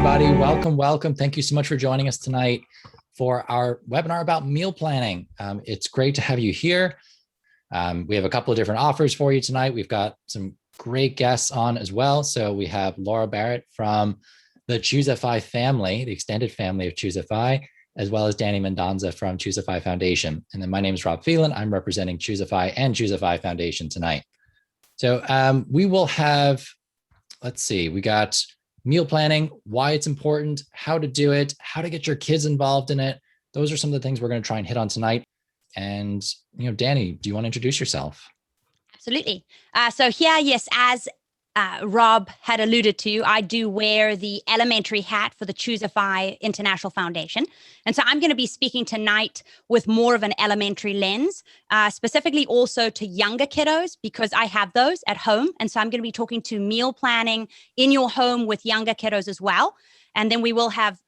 everybody. Welcome. Thank you so much for joining us tonight for our webinar about meal planning. It's great to have you here. We have a couple of different offers for you tonight. We've got some great guests on as well. So we have Laura Barrett from the Choosify family, the extended family of Choosify, as well as Dani Mendonza from Choosify Foundation. And then my name is Rob Phelan. I'm representing Choosify and Choosify Foundation tonight. So we will have, let's see, we got meal planning, why it's important, how to do it, how to get your kids involved in it. Those are some of the things we're going to try and hit on tonight. And, Dani, do you want to introduce yourself? Absolutely. So here, yes, as Rob had alluded to, I do wear the elementary hat for the Choosify International Foundation. And so I'm going to be speaking tonight with more of an elementary lens, specifically also to younger kiddos, because I have those at home. And so I'm going to be talking to meal planning in your home with younger kiddos as well. And then we will have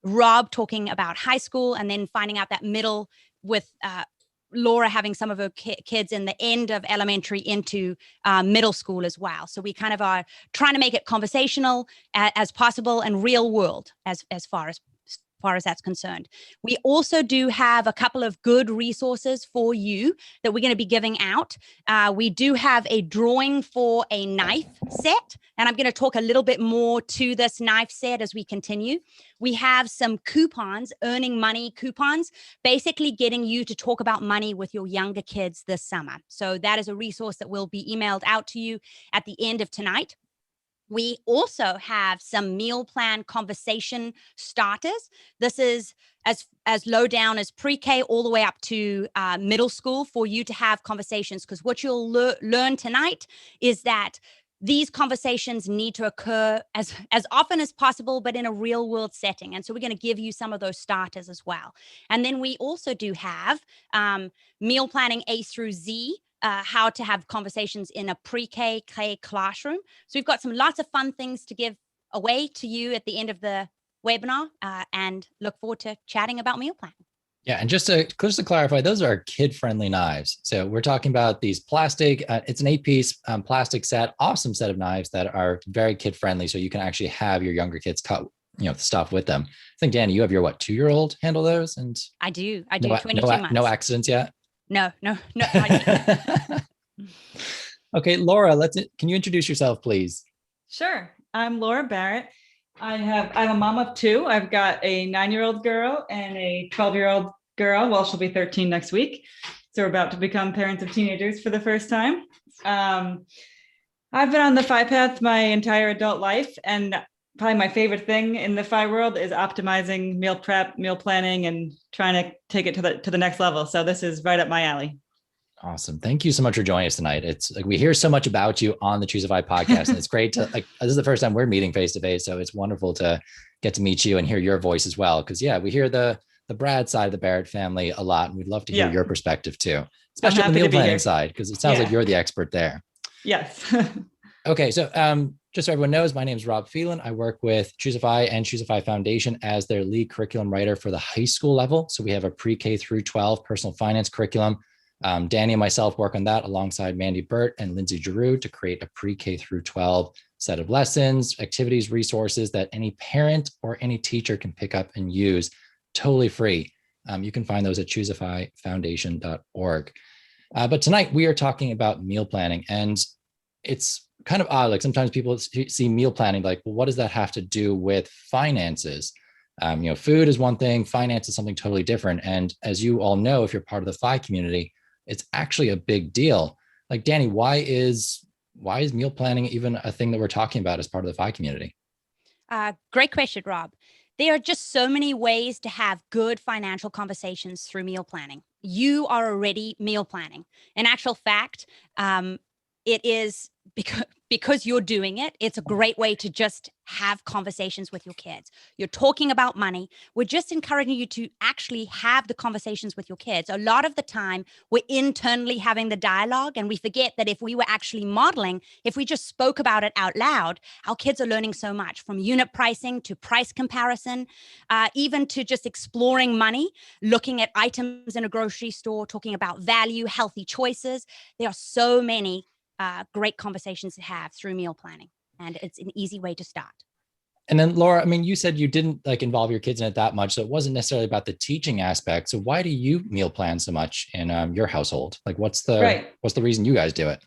Rob talking about high school, and then finding out that middle with Laura having some of her kids in the end of elementary into middle school as well. So we kind of are trying to make it conversational as possible and real world as far as that's concerned. We also do have a couple of good resources for you that we're going to be giving out. We do have a drawing for a knife set, and I'm going to talk a little bit more to this knife set as we continue. We have some coupons, earning money coupons, basically getting you to talk about money with your younger kids this summer. So that is a resource that will be emailed out to you at the end of tonight. We also have some meal plan conversation starters. This is as low down as pre-K all the way up to middle school for you to have conversations, because what you'll learn tonight is that these conversations need to occur as often as possible, but in a real world setting. And so we're going to give you some of those starters as well. And then we also do have meal planning A through Z, how to have conversations in a pre-K classroom. So we've got lots of fun things to give away to you at the end of the webinar, and look forward to chatting about meal planning. Yeah, and just to clarify, those are kid-friendly knives. So we're talking about these plastic, it's an 8-piece plastic set, awesome set of knives that are very kid-friendly. So you can actually have your younger kids cut stuff with them. I think, Dani, you have your 2-year-old handle those? And I do 22 months. No accidents yet? No. Okay, Laura, can you introduce yourself, please? Sure. I'm Laura Barrett. I'm a mom of 2. I've got a 9-year-old girl and a 12-year-old girl. Well, she'll be 13 next week. So we're about to become parents of teenagers for the first time. I've been on the FI path my entire adult life, and probably my favorite thing in the FI world is optimizing meal prep, meal planning, and trying to take it to the next level. So this is right up my alley. Awesome. Thank you so much for joining us tonight. It's like we hear so much about you on the Choosify podcast, and it's great to this is the first time we're meeting face to face. So it's wonderful to get to meet you and hear your voice as well. Because we hear the Brad side of the Barrett famy a lot, and we'd love to hear your perspective too, especially on the meal planning side, because it sounds like you're the expert there. Yes. Okay. So just so everyone knows, my name is Rob Phelan. I work with Choosify and Choosify Foundation as their lead curriculum writer for the high school level. So we have a pre-K through 12 personal finance curriculum. Dani and myself work on that alongside Mandy Burt and Lindsay Giroux to create a pre-K through 12 set of lessons, activities, resources that any parent or any teacher can pick up and use totally free. You can find those at choosifyfoundation.org. But tonight we are talking about meal planning, and it's kind of odd. Like sometimes people see meal planning like, well, what does that have to do with finances? Food is one thing, finance is something totally different. And as you all know, if you're part of the FI community, it's actually a big deal. Like, Dani, why is meal planning even a thing that we're talking about as part of the FI community? Great question, Rob. There are just so many ways to have good financial conversations through meal planning. You are already meal planning. In actual fact, it is because you're doing it, it's a great way to just have conversations with your kids. You're talking about money. We're just encouraging you to actually have the conversations with your kids. A lot of the time, we're internally having the dialogue, and we forget that if we were actually modeling, if we just spoke about it out loud, our kids are learning so much, from unit pricing to price comparison, even to just exploring money, looking at items in a grocery store, talking about value, healthy choices. There are so many great conversations to have through meal planning. And it's an easy way to start. And then Laura, I mean, you said you didn't like involve your kids in it that much. So it wasn't necessarily about the teaching aspect. So why do you meal plan so much in your household? Like what's the reason you guys do it?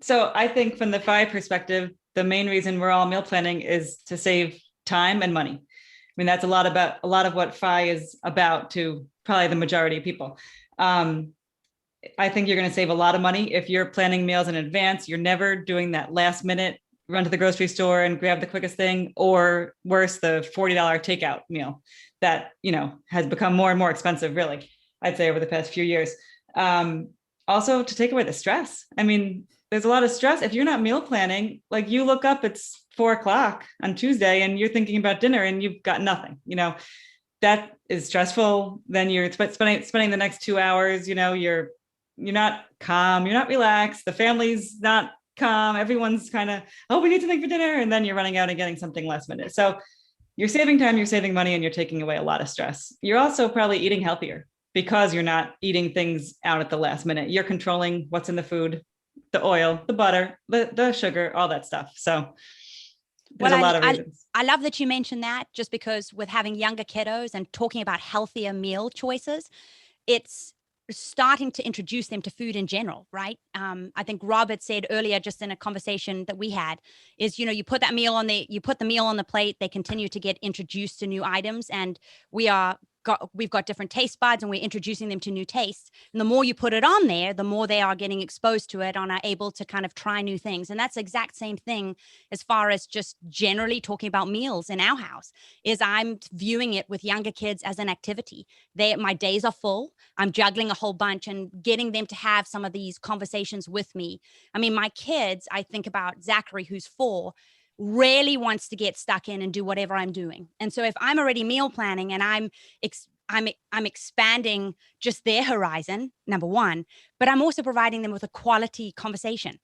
So I think from the FI perspective, the main reason we're all meal planning is to save time and money. I mean, that's a lot of what FI is about to probably the majority of people. I think you're going to save a lot of money if you're planning meals in advance. You're never doing that last minute run to the grocery store and grab the quickest thing, or worse, the $40 takeout meal that, has become more and more expensive, really, I'd say over the past few years. Also to take away the stress. I mean, there's a lot of stress. If you're not meal planning, like you look up, it's 4:00 on Tuesday and you're thinking about dinner and you've got nothing, that is stressful. Then you're spending the next 2 hours, you're not calm, you're not relaxed. The family's not calm. Everyone's kind of, oh, we need something for dinner. And then you're running out and getting something last minute. So you're saving time, you're saving money, and you're taking away a lot of stress. You're also probably eating healthier because you're not eating things out at the last minute. You're controlling what's in the food, the oil, the butter, the sugar, all that stuff. So there's a lot of reasons. I love that you mentioned that, just because with having younger kiddos and talking about healthier meal choices, it's starting to introduce them to food in general, right? I think Rob had said earlier, just in a conversation that we had, is, you put the meal on the plate, they continue to get introduced to new items, and we've got different taste buds and we're introducing them to new tastes. And the more you put it on there, the more they are getting exposed to it and are able to kind of try new things. And that's the exact same thing as far as just generally talking about meals in our house, is I'm viewing it with younger kids as an activity. My days are full. I'm juggling a whole bunch and getting them to have some of these conversations with me. I mean, my kids, I think about Zachary, who's 4, rarely wants to get stuck in and do whatever I'm doing. And so if I'm already meal planning and I'm expanding just their horizon, number one, but I'm also providing them with a quality conversation.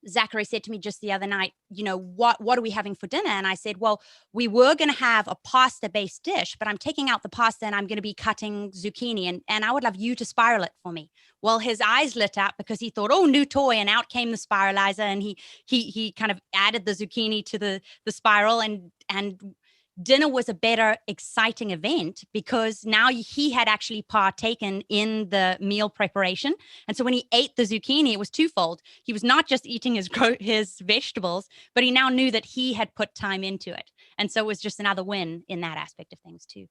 Zachary said to me just the other night, what are we having for dinner? And I said, well, we were going to have a pasta-based dish, but I'm taking out the pasta and I'm going to be cutting zucchini, and I would love you to spiral it for me. Well, his eyes lit up because he thought, oh, new toy, and out came the spiralizer, and he kind of added the zucchini to the spiral, and dinner was a better, exciting event because now he had actually partaken in the meal preparation. And so when he ate the zucchini, it was twofold. He was not just eating his vegetables, but he now knew that he had put time into it. And so it was just another win in that aspect of things too.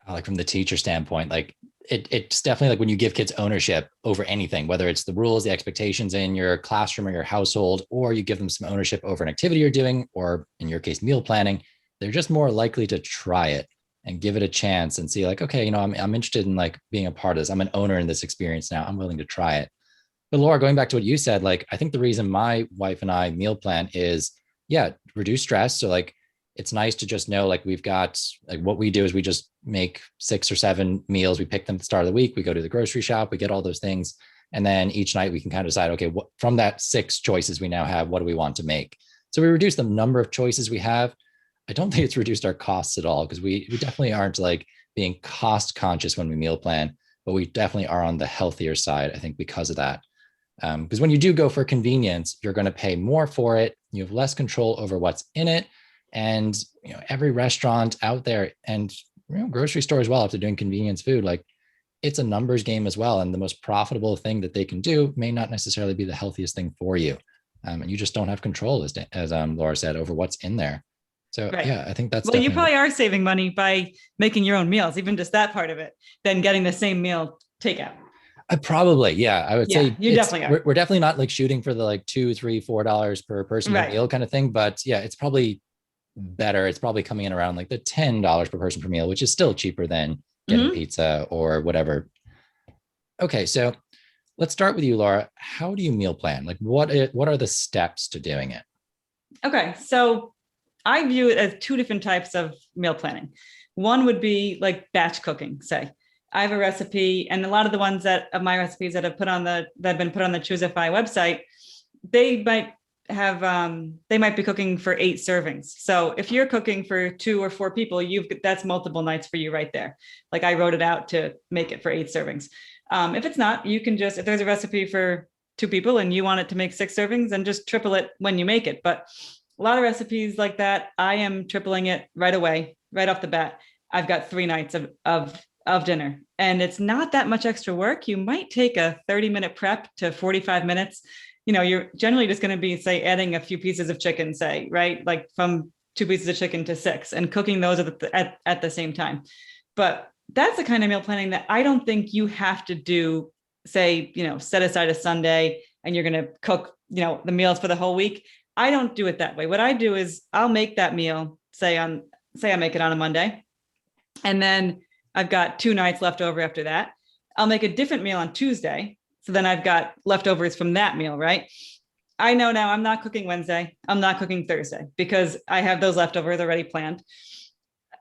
Like from the teacher standpoint, like it's definitely like when you give kids ownership over anything, whether it's the rules, the expectations in your classroom or your household, or you give them some ownership over an activity you're doing, or in your case, meal planning, they're just more likely to try it and give it a chance and see like, okay, I'm interested in like being a part of this. I'm an owner in this experience now. I'm willing to try it. But Laura, going back to what you said, like, I think the reason my wife and I meal plan is, reduce stress. So like, it's nice to just know, like, we've got, like, what we do is we just make 6 or 7 meals. We pick them at the start of the week. We go to the grocery shop, we get all those things. And then each night we can kind of decide, okay, what, from that 6 choices we now have, what do we want to make? So we reduce the number of choices we have. I don't think it's reduced our costs at all, because we definitely aren't like being cost conscious when we meal plan, but we definitely are on the healthier side, I think, because of that. Because when you do go for convenience, you're going to pay more for it. You have less control over what's in it. And every restaurant out there and grocery store as well, if they're doing convenience food, like, it's a numbers game as well. And the most profitable thing that they can do may not necessarily be the healthiest thing for you. And you just don't have control, as Laura said, over what's in there. So right. I think that's you probably are saving money by making your own meals, even just that part of it, than getting the same meal takeout. Probably, I would say you definitely are. We're definitely not like shooting for the like $2, $3, $4 per person per meal kind of thing, but it's probably better. It's probably coming in around like the $10 per person per meal, which is still cheaper than getting pizza or whatever. Okay, so let's start with you, Laura. How do you meal plan? Like, what are the steps to doing it? Okay, so I view it as 2 different types of meal planning. One would be like batch cooking, say. I have a recipe, and a lot of the ones of my recipes that have been put on the Choose FI website, they might be cooking for 8 servings. So if you're cooking for 2 or 4 people, that's multiple nights for you right there. Like, I wrote it out to make it for 8 servings. If it's not, you can if there's a recipe for 2 people and you want it to make 6 servings, then just triple it when you make it. But a lot of recipes like that, I am tripling it right away, right off the bat. I've got 3 nights of dinner, and it's not that much extra work. You might take a 30-minute prep to 45 minutes. You're generally just going to be, say, adding a few pieces of chicken, say, right? Like from 2 pieces of chicken to 6, and cooking those at the same time. But that's the kind of meal planning that I don't think you have to do, say, set aside a Sunday and you're going to cook, the meals for the whole week. I don't do it that way. What I do is I'll make that meal, say I make it on a Monday, and then I've got 2 nights left over after that. I'll make a different meal on Tuesday. So then I've got leftovers from that meal, right? I know now I'm not cooking Wednesday. I'm not cooking Thursday because I have those leftovers already planned.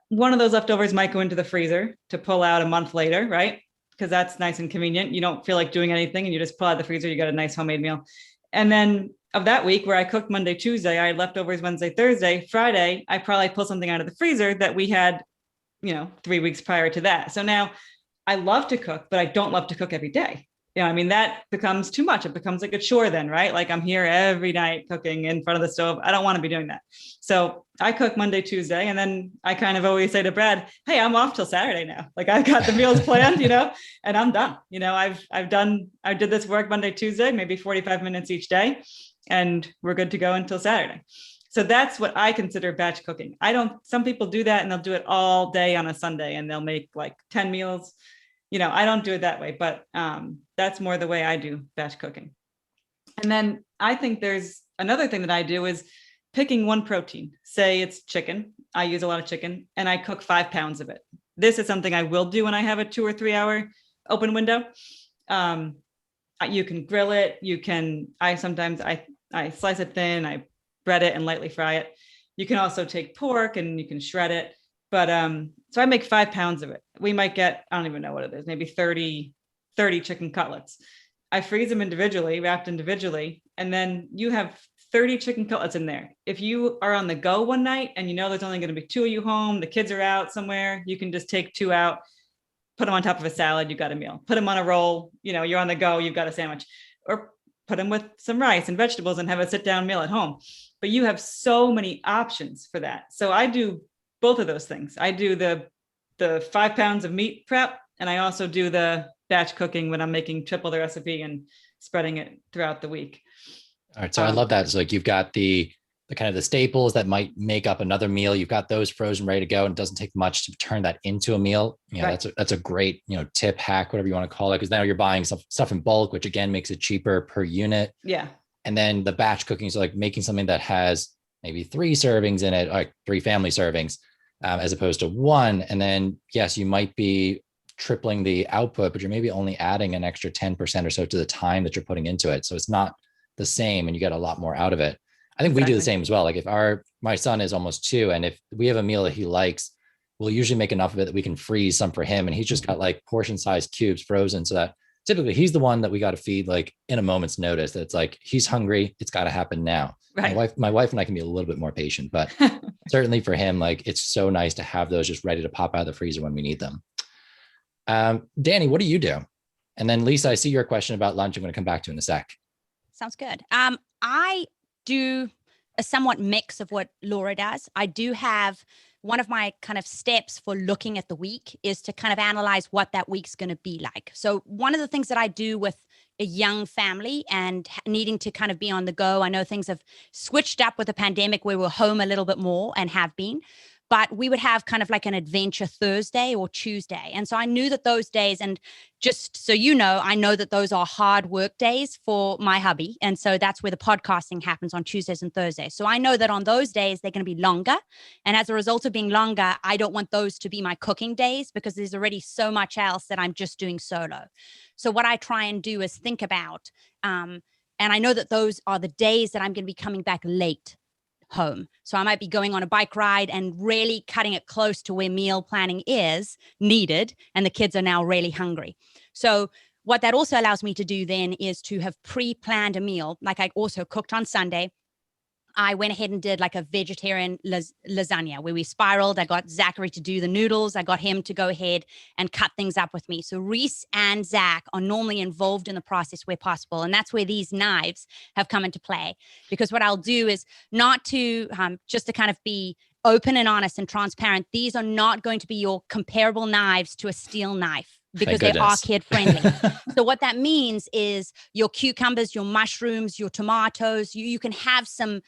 One of those leftovers might go into the freezer to pull out a month later, right? Because that's nice and convenient. You don't feel like doing anything and you just pull out the freezer, you got a nice homemade meal. And then of that week where I cooked Monday, Tuesday, I had leftovers Wednesday, Thursday, Friday, I probably pull something out of the freezer that we had, 3 weeks prior to that. So now I love to cook, but I don't love to cook every day. That becomes too much. It becomes like a chore then, right? Like I'm here every night cooking in front of the stove. I don't want to be doing that. So I cook Monday, Tuesday, and then I kind of always say to Brad, hey, I'm off till Saturday now. Like I've got the meals planned, and I'm done. I did this work Monday, Tuesday, maybe 45 minutes each day, and we're good to go until Saturday. So that's what I consider batch cooking. Some people do that and they'll do it all day on a Sunday and they'll make like 10 meals. I don't do it that way, but that's more the way I do batch cooking. And then I think there's another thing that I do is picking one protein. Say it's chicken. I use a lot of chicken and I cook 5 pounds of it. This is something I will do when I have a 2 or 3 hour open window. You can grill it. I slice it thin, I bread it and lightly fry it. You can also take pork and you can shred it. But so I make 5 pounds of it. We might get, I don't even know what it is, maybe 30 chicken cutlets. I freeze them individually, wrapped individually, and then you have 30 chicken cutlets in there. If you are on the go one night and there's only going to be 2 of you home, the kids are out somewhere, you can just take 2 out, put them on top of a salad, you got a meal. Put them on a roll, you're on the go, you've got a sandwich. Or put them with some rice and vegetables and have a sit-down meal at home. But you have so many options for that. So I do both of those things. I do the 5 pounds of meat prep, and I also do the batch cooking when I'm making triple the recipe and spreading it throughout the week. All right. So I love that. So like you've got the kind of the staples that might make up another meal. You've got those frozen, ready to go, and it doesn't take much to turn that into a meal. Right. That's a great, tip, hack, whatever you want to call it. Because now you're buying stuff in bulk, which again makes it cheaper per unit. Yeah. And then the batch cooking is like making something that has maybe 3 servings in it, like 3 family servings, as opposed to 1. And then, yes, you might be tripling the output, but you're maybe only adding an extra 10% or so to the time that you're putting into it. So it's not the same and you get a lot more out of it. I think we do the same as well. Like if my son is almost 2, and if we have a meal that he likes, we'll usually make enough of it that we can freeze some for him. And he's just got like portion sized cubes frozen, so that typically he's the one that we got to feed like in a moment's notice. That it's like, he's hungry, it's got to happen now. Right. My wife and I can be a little bit more patient, but certainly for him, like it's so nice to have those just ready to pop out of the freezer when we need them. Dani, what do you do? And then Lisa, I see your question about lunch. I'm going to come back to in a sec. Sounds good. I do a somewhat mix of what Laura does. I do have one of my kind of steps for looking at the week is to kind of analyze what that week's going to be like. So one of the things that I do with a young family and needing to kind of be on the go, I know things have switched up with the pandemic where we're home a little bit more and have been, but we would have kind of like an adventure Thursday or Tuesday. And so I knew that those days, and just so you know, I know that those are hard work days for my hubby. And so that's where the podcasting happens on Tuesdays and Thursdays. So I know that on those days, they're going to be longer. And as a result of being longer, I don't want those to be my cooking days because there's already so much else that I'm just doing solo. So what I try and do is think about, and I know that those are the days that I'm going to be coming back late home. So I might be going on a bike ride and really cutting it close to where meal planning is needed. And the kids are now really hungry. So what that also allows me to do then is to have pre-planned a meal. Like I also cooked on Sunday. I went ahead and did like a vegetarian lasagna where we spiraled. I got Zachary to do the noodles. I got him to go ahead and cut things up with me. So Reese and Zach are normally involved in the process where possible. And that's where these knives have come into play. Because what I'll do is not to, just to kind of be open and honest and transparent, these are not going to be your comparable knives to a steel knife, because they are kid friendly. So what that means is your cucumbers, your mushrooms, your tomatoes, you can have some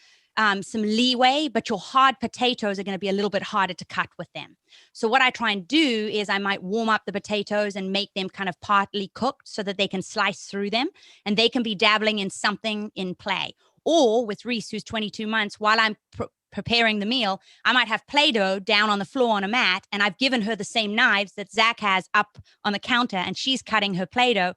leeway, but your hard potatoes are going to be a little bit harder to cut with them. So what I try and do is I might warm up the potatoes and make them kind of partly cooked so that they can slice through them and they can be dabbling in something in play. Or with Reese, who's 22 months, while I'm preparing the meal, I might have Play-Doh down on the floor on a mat, and I've given her the same knives that Zach has up on the counter, and she's cutting her Play-Doh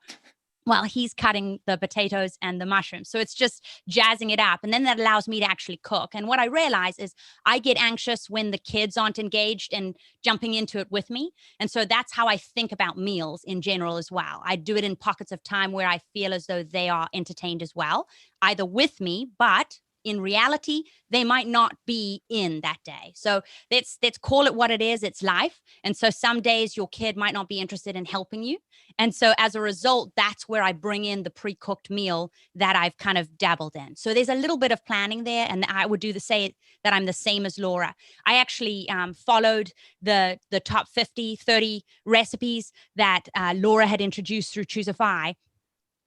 while he's cutting the potatoes and the mushrooms. So it's just jazzing it up. And then that allows me to actually cook. And what I realize is I get anxious when the kids aren't engaged and jumping into it with me. And so that's how I think about meals in general as well. I do it in pockets of time where I feel as though they are entertained as well, either with me, but in reality, they might not be in that day. So let's call it what it is. It's life. And so some days your kid might not be interested in helping you. And so as a result, that's where I bring in the pre-cooked meal that I've kind of dabbled in. So there's a little bit of planning there. And I would say that I'm the same as Laura. I actually followed the top 30 recipes that Laura had introduced through Choosify.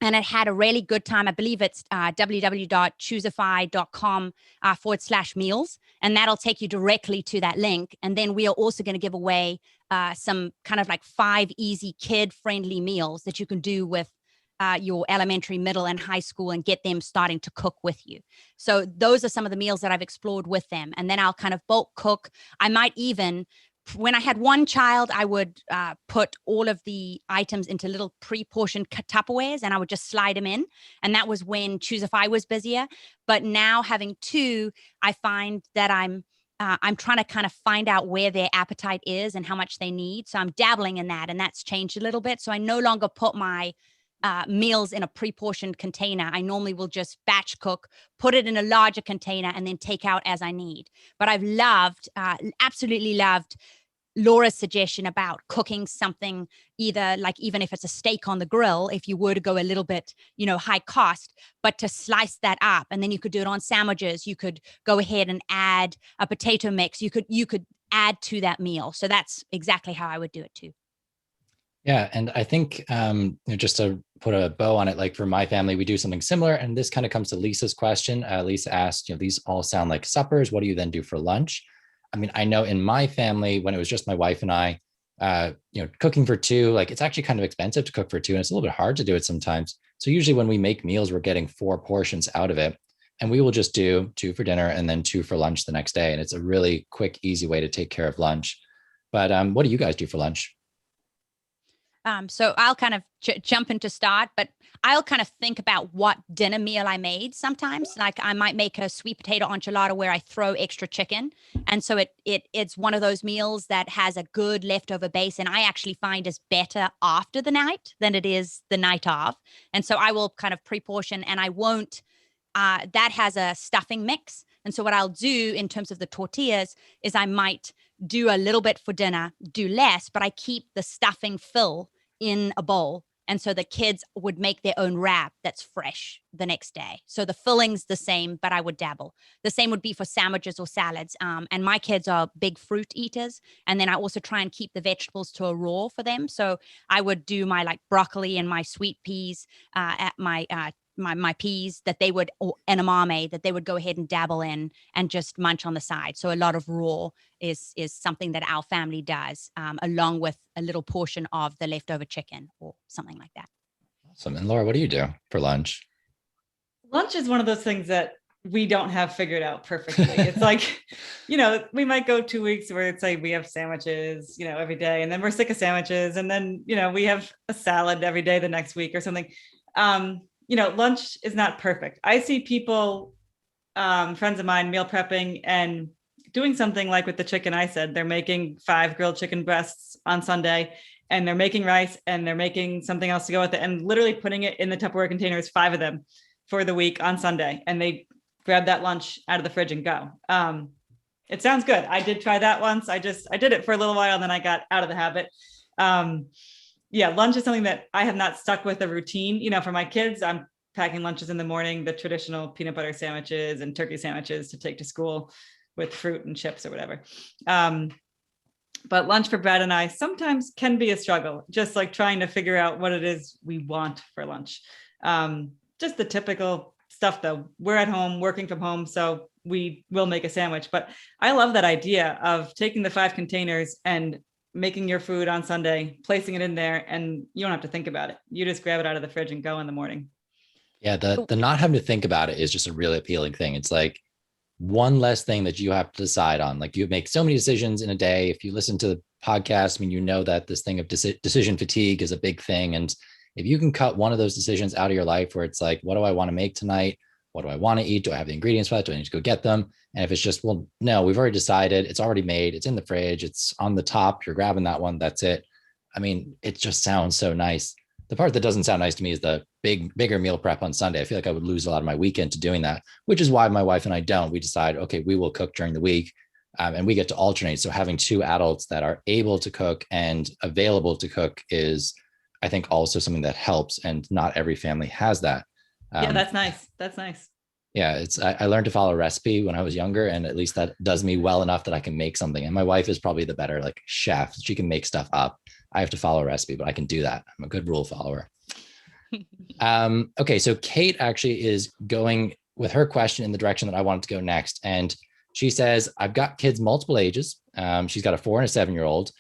And it had a really good time. I believe it's www.choosify.com/meals. And that'll take you directly to that link. And then we are also going to give away some kind of like 5 easy kid-friendly meals that you can do with your elementary, middle, and high school and get them starting to cook with you. So those are some of the meals that I've explored with them. And then I'll kind of bulk cook. I might even, when I had one child, I would put all of the items into little pre-portioned Tupperwares and I would just slide them in. And that was when Choosify was busier. But now having 2, I find that I'm trying to kind of find out where their appetite is and how much they need. So I'm dabbling in that, and that's changed a little bit. So I no longer put my meals in a pre-portioned container. I normally will just batch cook, put it in a larger container, and then take out as I need. But I've absolutely loved Laura's suggestion about cooking something, either like, even if it's a steak on the grill, if you were to go a little bit, high cost, but to slice that up. And then you could do it on sandwiches. You could go ahead and add a potato mix. You could add to that meal. So that's exactly how I would do it too. Yeah. And I think, just to put a bow on it, like for my family, we do something similar. And this kind of comes to Lisa's question. Lisa asked, these all sound like suppers. What do you then do for lunch? I mean, I know in my family, when it was just my wife and I, cooking for 2, like it's actually kind of expensive to cook for 2. And it's a little bit hard to do it sometimes. So usually when we make meals, we're getting 4 portions out of it. And we will just do 2 for dinner and then 2 for lunch the next day. And it's a really quick, easy way to take care of lunch. But what do you guys do for lunch? So I'll kind of jump into start, but I'll kind of think about what dinner meal I made sometimes. Like I might make a sweet potato enchilada where I throw extra chicken. And so it's one of those meals that has a good leftover base. And I actually find is better after the night than it is the night of. And so I will kind of pre-portion, and I won't, that has a stuffing mix. And so what I'll do in terms of the tortillas is I might do a little bit for dinner, do less, but I keep the stuffing fill in a bowl. And so the kids would make their own wrap that's fresh the next day. So the filling's the same, but I would dabble. The same would be for sandwiches or salads. And my kids are big fruit eaters. And then I also try and keep the vegetables to a raw for them. So I would do my like broccoli and my sweet peas at my peas that they would, or edamame that they would go ahead and dabble in and just munch on the side. So a lot of raw is something that our family does, along with a little portion of the leftover chicken or something like that. Awesome. And Laura, what do you do for lunch? Lunch is one of those things that we don't have figured out perfectly. It's like, we might go 2 weeks where it's like we have sandwiches, every day, and then we're sick of sandwiches. And then, we have a salad every day the next week or something. Lunch is not perfect. I see people, friends of mine, meal prepping and doing something like with the chicken. I said they're making 5 grilled chicken breasts on Sunday, and they're making rice, and they're making something else to go with it, and literally putting it in the Tupperware containers, 5 of them for the week on Sunday. And they grab that lunch out of the fridge and go. It sounds good. I did try that once. I did it for a little while and then I got out of the habit. Yeah, lunch is something that I have not stuck with a routine. For my kids, I'm packing lunches in the morning, the traditional peanut butter sandwiches and turkey sandwiches to take to school with fruit and chips or whatever. But lunch for Brad and I sometimes can be a struggle, just like trying to figure out what it is we want for lunch. Just the typical stuff though. We're at home, working from home, so we will make a sandwich. But I love that idea of taking the 5 containers and making your food on Sunday, placing it in there, and you don't have to think about it. You just grab it out of the fridge and go in the morning. Yeah, the not having to think about it is just a really appealing thing. It's like one less thing that you have to decide on. Like you make so many decisions in a day. If you listen to the podcast, I mean, you know that this thing of decision fatigue is a big thing. And if you can cut one of those decisions out of your life where it's like, what do I want to make tonight? What do I want to eat? Do I have the ingredients for that? Do I need to go get them? And if it's just, well, no, we've already decided, it's already made, it's in the fridge, it's on the top, you're grabbing that one, that's it. I mean, it just sounds so nice. The part that doesn't sound nice to me is the bigger meal prep on Sunday. I feel like I would lose a lot of my weekend to doing that, which is why my wife and I don't. We decide, okay, we will cook during the week, and we get to alternate. So having 2 adults that are able to cook and available to cook is, I think, also something that helps. And not every family has that. Yeah, that's nice. That's nice. Yeah, I learned to follow a recipe when I was younger, and at least that does me well enough that I can make something. And my wife is probably the better like chef. She can make stuff up. I have to follow a recipe, but I can do that. I'm a good rule follower. Okay, so Kate actually is going with her question in the direction that I wanted to go next. And she says, I've got kids multiple ages. She's got a 4 and a 7-year-old,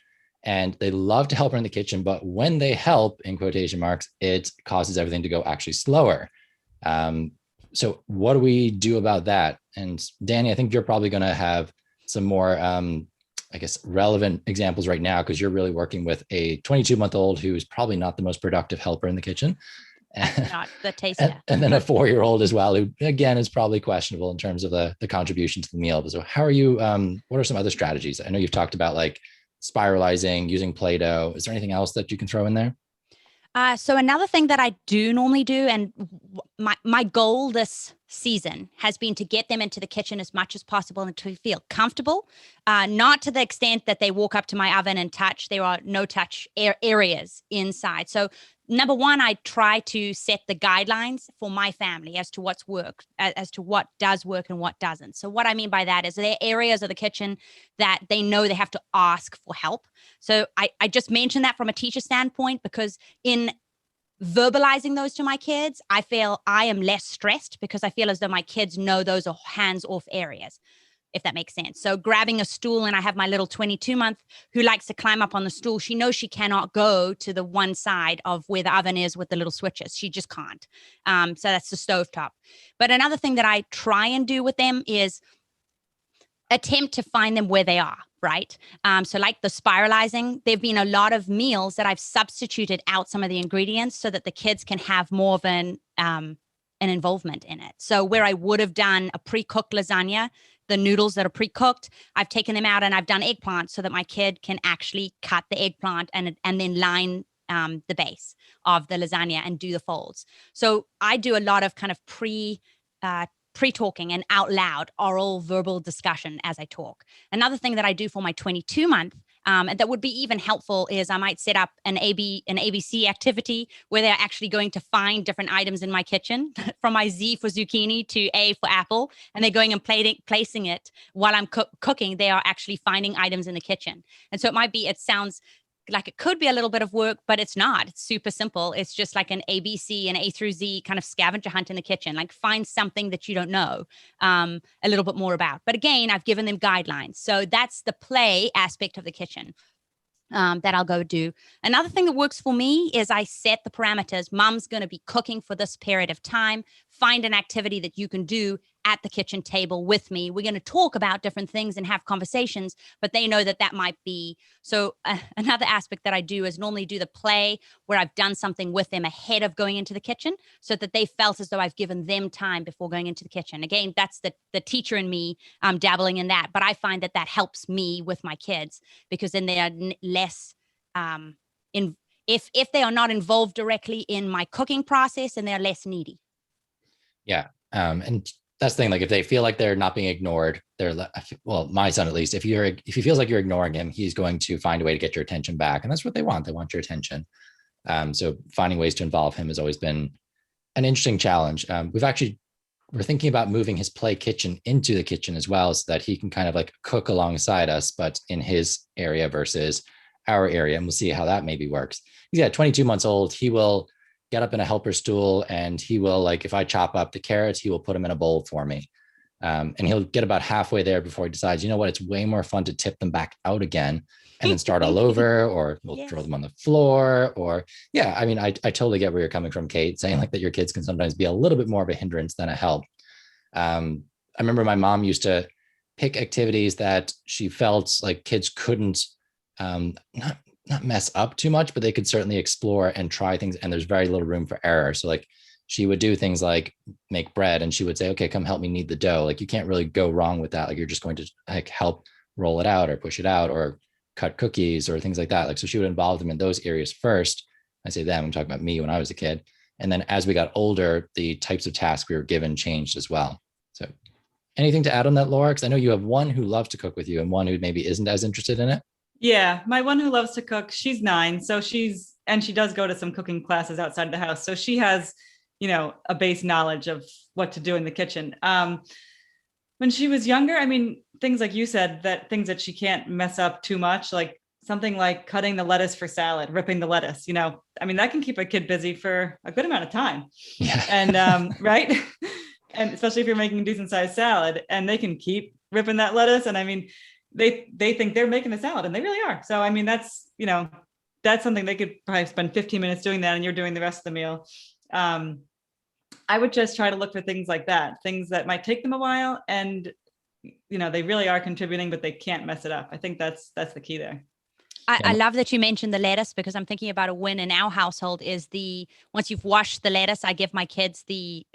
and they love to help her in the kitchen. But when they help, in quotation marks, it causes everything to go actually slower. So what do we do about that? And Dani, I think you're probably going to have some more, I guess, relevant examples right now, because you're really working with a 22-month-old who is probably not the most productive helper in the kitchen. Not the taster. And then a 4-year-old as well, who again is probably questionable in terms of the contribution to the meal. So how are you, what are some other strategies? I know you've talked about like spiralizing, using Play-Doh. Is there anything else that you can throw in there? So another thing that I do normally do, and my goal this season has been to get them into the kitchen as much as possible and to feel comfortable, not to the extent that they walk up to my oven and touch. There are no touch areas inside. So number one, I try to set the guidelines for my family as to what's worked, as to what does work and what doesn't. So what I mean by that is there are areas of the kitchen that they know they have to ask for help. So I just mentioned that from a teacher standpoint, because in verbalizing those to my kids, I feel I am less stressed because I feel as though my kids know those are hands-off areas, if that makes sense. So grabbing a stool, and I have my little 22-month who likes to climb up on the stool. She knows she cannot go to the one side of where the oven is with the little switches. She just can't. So that's the stovetop. But another thing that I try and do with them is attempt to find them where they are, right? So like the spiralizing, there've been a lot of meals that I've substituted out some of the ingredients so that the kids can have more of an involvement in it. So where I would have done a pre-cooked lasagna, the noodles that are pre-cooked, I've taken them out and I've done eggplant so that my kid can actually cut the eggplant and then line the base of the lasagna and do the folds. So I do a lot of kind of pre-talking and out loud oral verbal discussion as I talk. Another thing that I do for my 22-month and that would be even helpful is I might set up an ABC activity where they're actually going to find different items in my kitchen, from my Z for zucchini to A for apple, and they're going and placing it while I'm cooking. They are actually finding items in the kitchen. And so it sounds like it could be a little bit of work, but it's not. It's super simple. It's just like an ABC, an A through Z kind of scavenger hunt in the kitchen. Like find something that you don't know a little bit more about. But again, I've given them guidelines. So that's the play aspect of the kitchen that I'll go do. Another thing that works for me is I set the parameters. Mom's going to be cooking for this period of time. Find an activity that you can do at the kitchen table with me. We're going to talk about different things and have conversations, but they know that might be. So another aspect that I do is normally do the play where I've done something with them ahead of going into the kitchen so that they felt as though I've given them time before going into the kitchen. Again, that's the teacher in me dabbling in that, but I find that helps me with my kids because then they are less if they are not involved directly in my cooking process, and they're less needy. Yeah. And that's the thing. Like if they feel like they're not being ignored, well, my son, at least, if he feels like you're ignoring him, he's going to find a way to get your attention back. And that's what they want. They want your attention. So finding ways to involve him has always been an interesting challenge. We're thinking about moving his play kitchen into the kitchen as well, so that he can kind of like cook alongside us, but in his area versus our area. And we'll see how that maybe works. He's 22 months old. He will get up in a helper stool, and he will, like, if I chop up the carrots, he will put them in a bowl for me. And he'll get about halfway there before he decides, you know what, it's way more fun to tip them back out again and then start all over, or we'll throw them on the floor, or I mean, I totally get where you're coming from, Kate, saying like that your kids can sometimes be a little bit more of a hindrance than a help. I remember my mom used to pick activities that she felt like kids couldn't, not mess up too much, but they could certainly explore and try things. And there's very little room for error. So like she would do things like make bread, and she would say, okay, come help me knead the dough. Like you can't really go wrong with that. Like you're just going to like help roll it out or push it out or cut cookies or things like that. Like, so she would involve them in those areas first. I say them, I'm talking about me when I was a kid. And then as we got older, the types of tasks we were given changed as well. So anything to add on that, Laura? Because I know you have one who loves to cook with you and one who maybe isn't as interested in it. Yeah, my one who loves to cook, she's 9. So she does go to some cooking classes outside the house. So she has, a base knowledge of what to do in the kitchen. When she was younger, I mean, things like you said, things that she can't mess up too much, like something like cutting the lettuce for salad, ripping the lettuce, I mean, that can keep a kid busy for a good amount of time. Yeah. And right. And especially if you're making a decent sized salad, and they can keep ripping that lettuce. And I mean, they think they're making a salad, and they really are. So, I mean, that's something they could probably spend 15 minutes doing that, and you're doing the rest of the meal. I would just try to look for things like that, things that might take them a while, and, they really are contributing, but they can't mess it up. I think that's the key there. I love that you mentioned the lettuce, because I'm thinking about a win in our household is once you've washed the lettuce, I give my kids the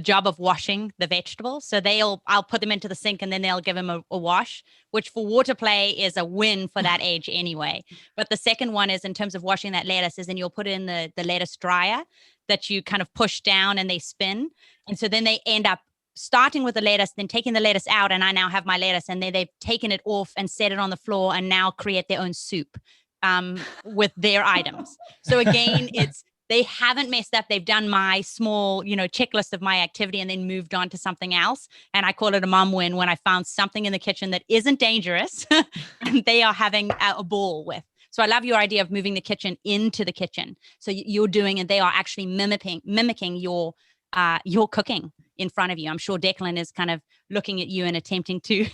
job of washing the vegetables. So I'll put them into the sink, and then they'll give them a wash, which for water play is a win for that age anyway. But the second one is in terms of washing that lettuce is then you'll put it in the lettuce dryer that you kind of push down and they spin. And so then they end up starting with the lettuce, then taking the lettuce out, and I now have my lettuce, and then they've taken it off and set it on the floor and now create their own soup with their items. So again, they haven't messed up. They've done my small, checklist of my activity and then moved on to something else. And I call it a mom win when I found something in the kitchen that isn't dangerous and they are having a ball with. So I love your idea of moving the kitchen into the kitchen. So you're doing, and they are actually mimicking your cooking in front of you. I'm sure Declan is kind of looking at you and attempting to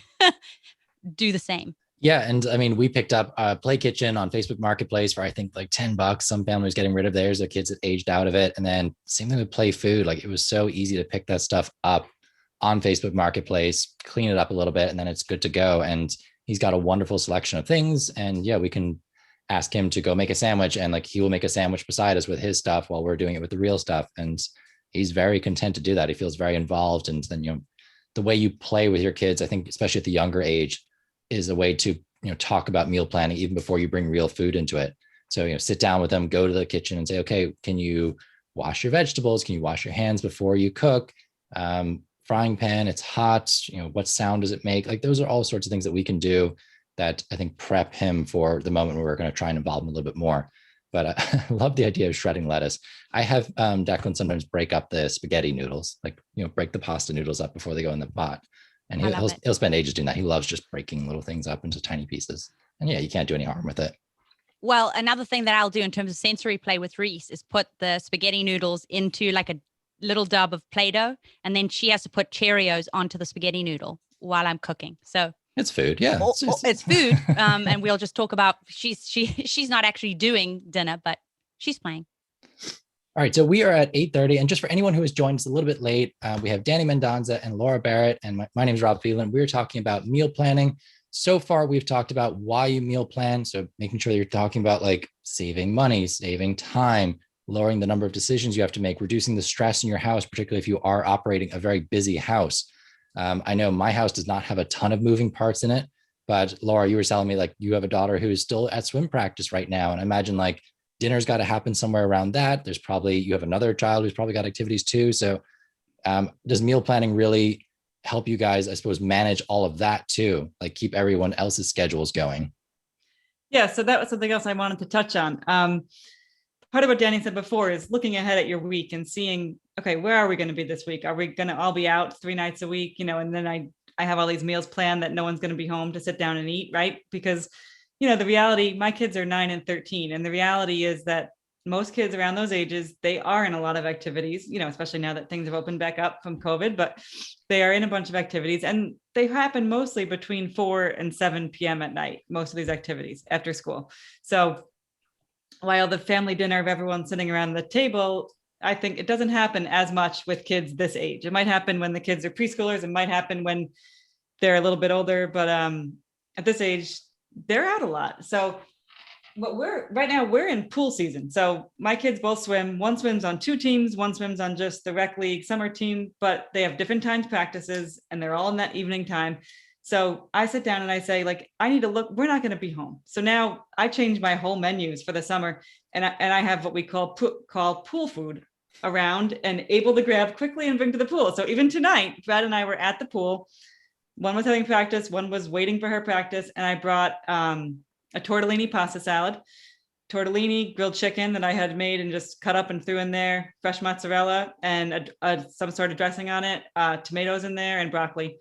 do the same. Yeah. And I mean, we picked up a play kitchen on Facebook Marketplace for, I think, like $10. Some families getting rid of theirs. Their kids had aged out of it. And then same thing with play food. Like it was so easy to pick that stuff up on Facebook Marketplace, clean it up a little bit, and then it's good to go. And he's got a wonderful selection of things. And we can ask him to go make a sandwich, and like he will make a sandwich beside us with his stuff while we're doing it with the real stuff. And he's very content to do that. He feels very involved. And then, the way you play with your kids, I think, especially at the younger age, is a way to, talk about meal planning even before you bring real food into it. So, sit down with them, go to the kitchen and say, okay, can you wash your vegetables? Can you wash your hands before you cook? Frying pan, it's hot. What sound does it make? Like those are all sorts of things that we can do that I think prep him for the moment where we're going to try and involve him a little bit more. But I love the idea of shredding lettuce. I have Declan sometimes break up the spaghetti noodles, like, break the pasta noodles up before they go in the pot. And he'll spend ages doing that. He loves just breaking little things up into tiny pieces. And you can't do any harm with it. Well, another thing that I'll do in terms of sensory play with Reese is put the spaghetti noodles into like a little dub of Play-Doh. And then she has to put Cheerios onto the spaghetti noodle while I'm cooking. So it's food. Yeah. It's food. And we'll just talk about, she's not actually doing dinner, but she's playing. All right. So we are at 8:30. And just for anyone who has joined us a little bit late, we have Dani Mendonza and Laura Barrett. And my name is Rob Phelan. We're talking about meal planning. So far, we've talked about why you meal plan. So making sure you're talking about like saving money, saving time, lowering the number of decisions you have to make, reducing the stress in your house, particularly if you are operating a very busy house. I know my house does not have a ton of moving parts in it, but Laura, you were telling me like you have a daughter who is still at swim practice right now. And I imagine like dinner's got to happen somewhere around that. You have another child who's probably got activities too. So does meal planning really help you guys, I suppose, manage all of that too, like keep everyone else's schedules going? Yeah, so that was something else I wanted to touch on. Part of what Dani said before is looking ahead at your week and seeing, okay, where are we going to be this week? Are we going to all be out 3 nights a week? And then I have all these meals planned that no one's going to be home to sit down and eat, right? Because, the reality, my kids are 9 and 13. And the reality is that most kids around those ages, they are in a lot of activities, especially now that things have opened back up from COVID, but they are in a bunch of activities and they happen mostly between 4 and 7 p.m. at night, most of these activities after school. So while the family dinner of everyone sitting around the table, I think it doesn't happen as much with kids this age. It might happen when the kids are preschoolers. It might happen when they're a little bit older, but at this age, they're out a lot. So right now we're in pool season. So my kids both swim. One swims on 2 teams, one swims on just the rec league summer team, but they have different times practices and they're all in that evening time. So I sit down and I say, like, I need to look, we're not going to be home. So now I changed my whole menus for the summer and I have what we call pool food around and able to grab quickly and bring to the pool. So even tonight, Brad and I were at the pool. One was having practice, one was waiting for her practice. And I brought a tortellini pasta salad, tortellini, grilled chicken that I had made and just cut up and threw in there, fresh mozzarella and some sort of dressing on it, tomatoes in there and broccoli.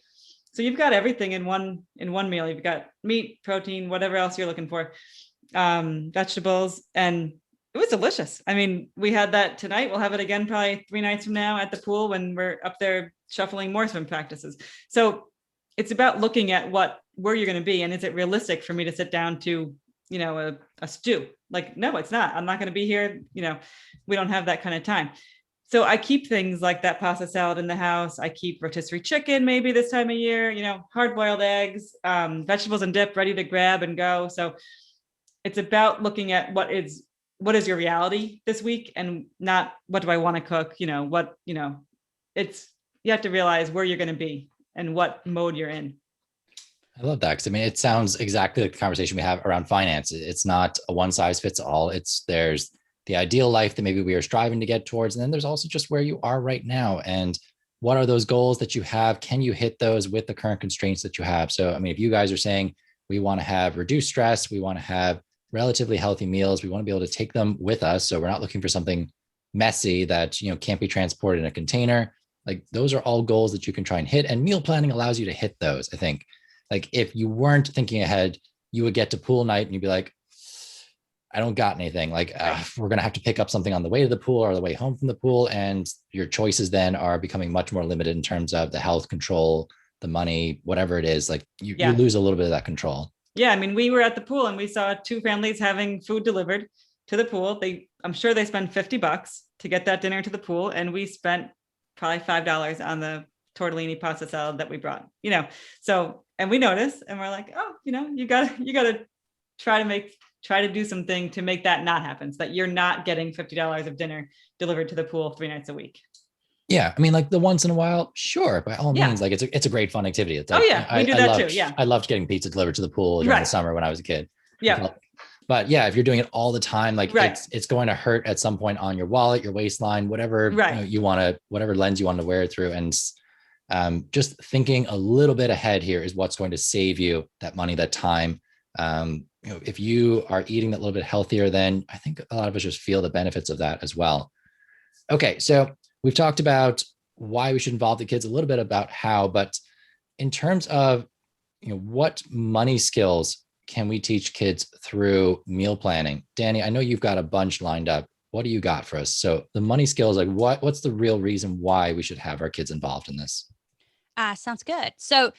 So you've got everything in one meal. You've got meat, protein, whatever else you're looking for, vegetables, and it was delicious. I mean, we had that tonight. We'll have it again probably 3 nights from now at the pool when we're up there shuffling more swim practices. So it's about looking at where you're going to be, and is it realistic for me to sit down to, a stew? Like, no, it's not. I'm not going to be here. We don't have that kind of time. So I keep things like that pasta salad in the house. I keep rotisserie chicken maybe this time of year, hard-boiled eggs, vegetables and dip ready to grab and go. So it's about looking at what is your reality this week and not what do I want to cook, it's, you have to realize where you're going to be and what mode you're in. I love that. Cause I mean, it sounds exactly like the conversation we have around finance. It's not a one size fits all. There's the ideal life that maybe we are striving to get towards. And then there's also just where you are right now. And what are those goals that you have? Can you hit those with the current constraints that you have? So, I mean, if you guys are saying we want to have reduced stress, we want to have relatively healthy meals, we want to be able to take them with us. So we're not looking for something messy that, can't be transported in a container. Like those are all goals that you can try and hit. And meal planning allows you to hit those. I think like if you weren't thinking ahead, you would get to pool night and you'd be like, I don't got anything. Like we're going to have to pick up something on the way to the pool or the way home from the pool. And your choices then are becoming much more limited in terms of the health control, the money, whatever it is. Like you lose a little bit of that control. Yeah. I mean, we were at the pool and we saw 2 families having food delivered to the pool. I'm sure they spent $50 to get that dinner to the pool. And we spent probably $5 on the tortellini pasta salad that we brought, so, and we noticed and we're like, oh, you gotta try to do something to make that not happen so that you're not getting $50 of dinner delivered to the pool 3 nights a week. Yeah. I mean, like the once in a while, sure. By all means, like it's a great fun activity. It's like, we do that too. Yeah. I loved getting pizza delivered to the pool during the summer when I was a kid. Yeah. But yeah, if you're doing it all the time, like it's going to hurt at some point on your wallet, your waistline, whatever you want to, whatever lens you want to wear it through. And just thinking a little bit ahead here is what's going to save you that money, that time. If you are eating that little bit healthier, then I think a lot of us just feel the benefits of that as well. Okay. So we've talked about why we should involve the kids, a little bit about how, but in terms of, what money skills can we teach kids through meal planning? Dani, I know you've got a bunch lined up. What do you got for us? So the money skills, like what's the real reason why we should have our kids involved in this? Sounds good. So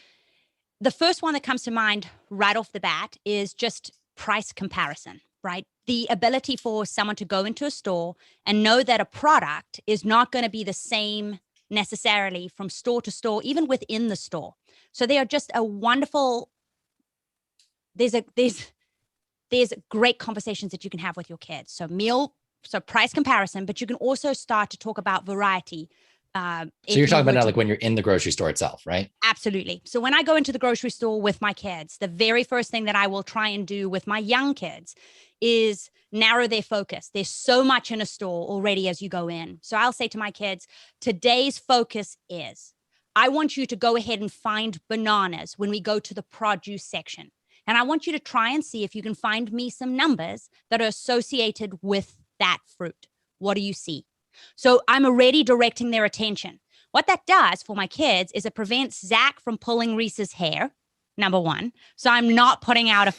the first one that comes to mind right off the bat is just price comparison, right? The ability for someone to go into a store and know that a product is not going to be the same necessarily from store to store, even within the store. So they are just a wonderful, there's great conversations that you can have with your kids. So price comparison, but you can also start to talk about variety. So you're talking about now like when you're in the grocery store itself, right? Absolutely. So when I go into the grocery store with my kids, the very first thing that I will try and do with my young kids is narrow their focus. There's so much in a store already as you go in. So I'll say to my kids, today's focus is I want you to go ahead and find bananas when we go to the produce section. And I want you to try and see if you can find me some numbers that are associated with that fruit. What do you see? So I'm already directing their attention. What that does for my kids is it prevents Zach from pulling Reese's hair, number one. So I'm not putting out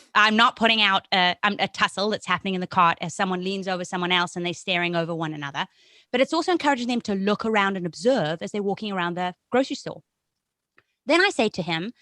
a tussle that's happening in the cart as someone leans over someone else and they're staring over one another. But it's also encouraging them to look around and observe as they're walking around the grocery store. Then I say to him,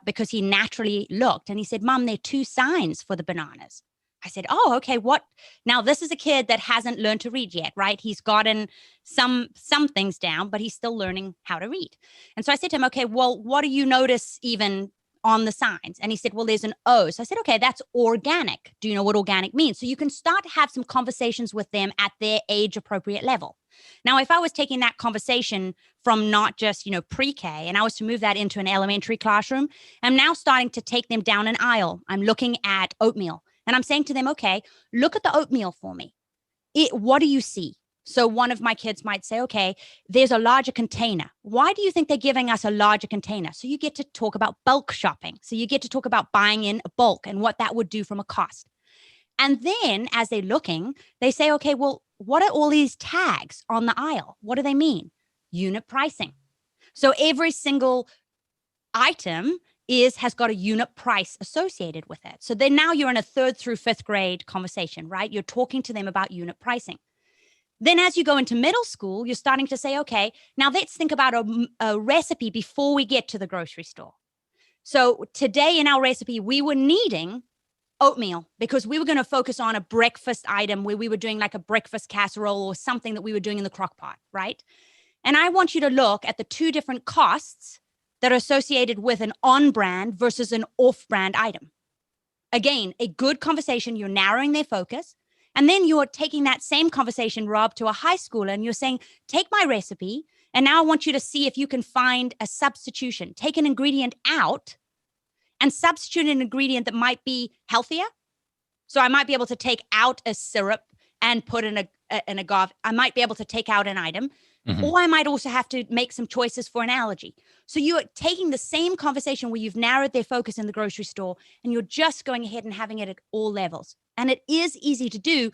because he naturally looked, and he said, Mom, there are 2 signs for the bananas. I said, oh, okay, what? Now, this is a kid that hasn't learned to read yet, right? He's gotten some things down, but he's still learning how to read. And so I said to him, okay, well, what do you notice even on the signs? And he said, well, there's an O. So I said, okay, that's organic. Do you know what organic means? So you can start to have some conversations with them at their age appropriate level. Now, if I was taking that conversation from not just, pre-K, and I was to move that into an elementary classroom, I'm now starting to take them down an aisle. I'm looking at oatmeal. And I'm saying to them, okay, look at the oatmeal for me. What do you see? So one of my kids might say, okay, there's a larger container. Why do you think they're giving us a larger container? So you get to talk about bulk shopping. So you get to talk about buying in bulk and what that would do from a cost. And then as they're looking, they say, okay, well, what are all these tags on the aisle? What do they mean? Unit pricing. So every single item has got a unit price associated with it. So then now you're in a 3rd through 5th grade conversation, right? You're talking to them about unit pricing. Then as you go into middle school, you're starting to say, okay, now let's think about a recipe before we get to the grocery store. So today in our recipe, we were needing oatmeal because we were going to focus on a breakfast item where we were doing like a breakfast casserole or something that we were doing in the crock pot, right? And I want you to look at the 2 different costs that are associated with an on-brand versus an off-brand item. Again, a good conversation, you're narrowing their focus, and then you're taking that same conversation, Rob, to a high schooler, and you're saying, take my recipe, and now I want you to see if you can find a substitution. Take an ingredient out and substitute an ingredient that might be healthier. So I might be able to take out a syrup and put in an agave. I might be able to take out an item. Mm-hmm. Or I might also have to make some choices for an allergy. So you're taking the same conversation where you've narrowed their focus in the grocery store and you're just going ahead and having it at all levels. And it is easy to do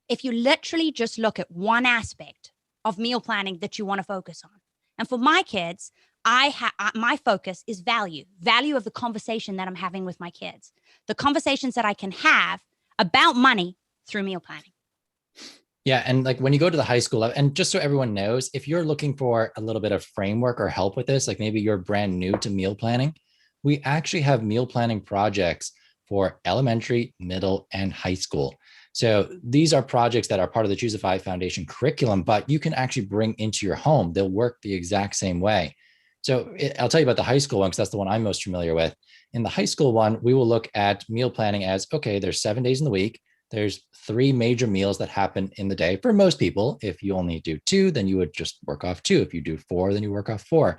if you literally just look at one aspect of meal planning that you want to focus on. And for my kids, my focus is value of the conversation that I'm having with my kids, the conversations that I can have about money through meal planning. Yeah. And like when you go to the high school level, and just so everyone knows, if you're looking for a little bit of framework or help with this, like maybe you're brand new to meal planning, we actually have meal planning projects for elementary, middle, and high school. So these are projects that are part of the Choosify Foundation curriculum, but you can actually bring into your home. They'll work the exact same way. So I'll tell you about the high school one, because that's the one I'm most familiar with. In the high school one, we will look at meal planning as, okay, there's 7 days in the week. There's 3 major meals that happen in the day for most people. If you only do 2, then you would just work off 2. If you do 4, then you work off 4.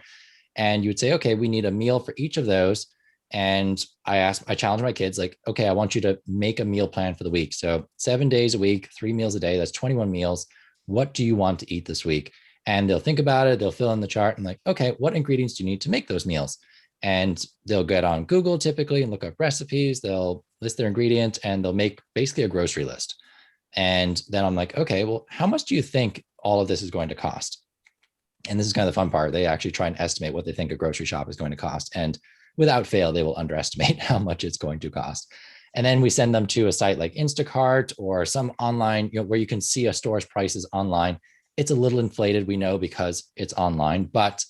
And you would say, okay, we need a meal for each of those. And I challenge my kids, like, okay, I want you to make a meal plan for the week. So 7 days a week, 3 meals a day, that's 21 meals. What do you want to eat this week? And they'll think about it. They'll fill in the chart and like, okay, what ingredients do you need to make those meals? And they'll get on Google typically and look up recipes. They'll list their ingredients and they'll make basically a grocery list. And then I'm like, okay, well, how much do you think all of this is going to cost? And this is kind of the fun part. They actually try and estimate what they think a grocery shop is going to cost. And without fail, they will underestimate how much it's going to cost. And then we send them to a site like Instacart or some online, where you can see a store's prices online. It's a little inflated, we know, because it's online, but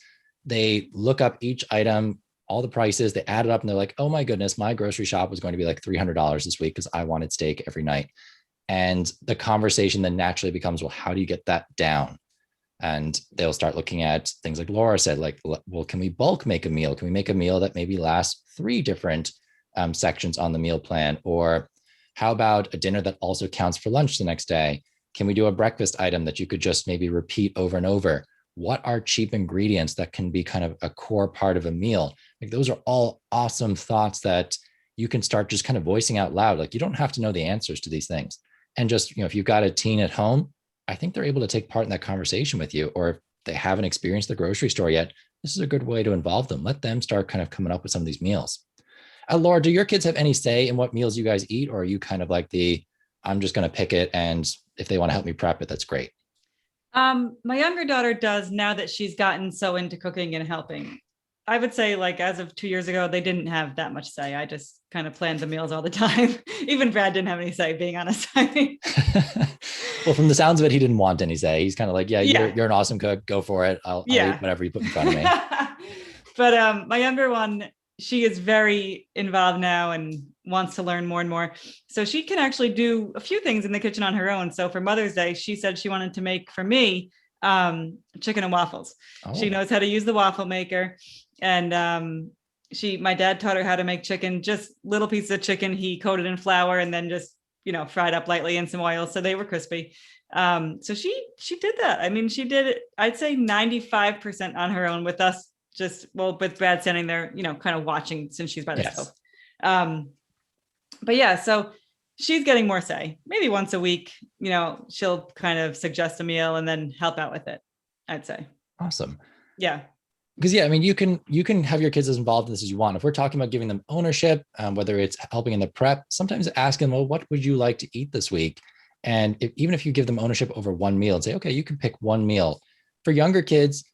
they look up each item, all the prices, they add it up and they're like, oh my goodness, my grocery shop was going to be like $300 this week because I wanted steak every night. And the conversation then naturally becomes, well, how do you get that down? And they'll start looking at things like Laura said, like, well, can we bulk make a meal? Can we make a meal that maybe lasts 3 different sections on the meal plan? Or how about a dinner that also counts for lunch the next day? Can we do a breakfast item that you could just maybe repeat over and over? What are cheap ingredients that can be kind of a core part of a meal? Like, those are all awesome thoughts that you can start just kind of voicing out loud. Like, you don't have to know the answers to these things. And just, if you've got a teen at home, I think they're able to take part in that conversation with you. Or if they haven't experienced the grocery store yet, this is a good way to involve them. Let them start kind of coming up with some of these meals. Laura, do your kids have any say in what meals you guys eat? Or are you kind of like I'm just going to pick it, and if they want to help me prep it, that's great? My younger daughter does, now that she's gotten so into cooking and helping. I would say, like, as of 2 years ago, they didn't have that much say. I just kind of planned the meals all the time. Even Brad didn't have any say, being honest. Well, from the sounds of it, he didn't want any say. He's kind of like, yeah, Yeah. you're an awesome cook. Go for it. I'll eat whatever you put in front of me. But my younger one, she is very involved now and wants to learn more and more. So she can actually do a few things in the kitchen on her own. So for Mother's Day, she said she wanted to make for me chicken and waffles. Oh. She knows how to use the waffle maker. And my dad taught her how to make chicken, just little pieces of chicken. He coated in flour and then just, fried up lightly in some oil, so they were crispy. So she did that. I mean, she did it, I'd say 95% on her own, with us with Brad standing there, kind of watching, since she's by the stove. But yeah, so she's getting more say. Maybe once a week, she'll kind of suggest a meal and then help out with it, I'd say. Awesome. Yeah. Because I mean, you can have your kids as involved in this as you want. If we're talking about giving them ownership, whether it's helping in the prep, sometimes ask them, well, what would you like to eat this week? And even if you give them ownership over one meal and say, okay, you can pick one meal. For younger kids,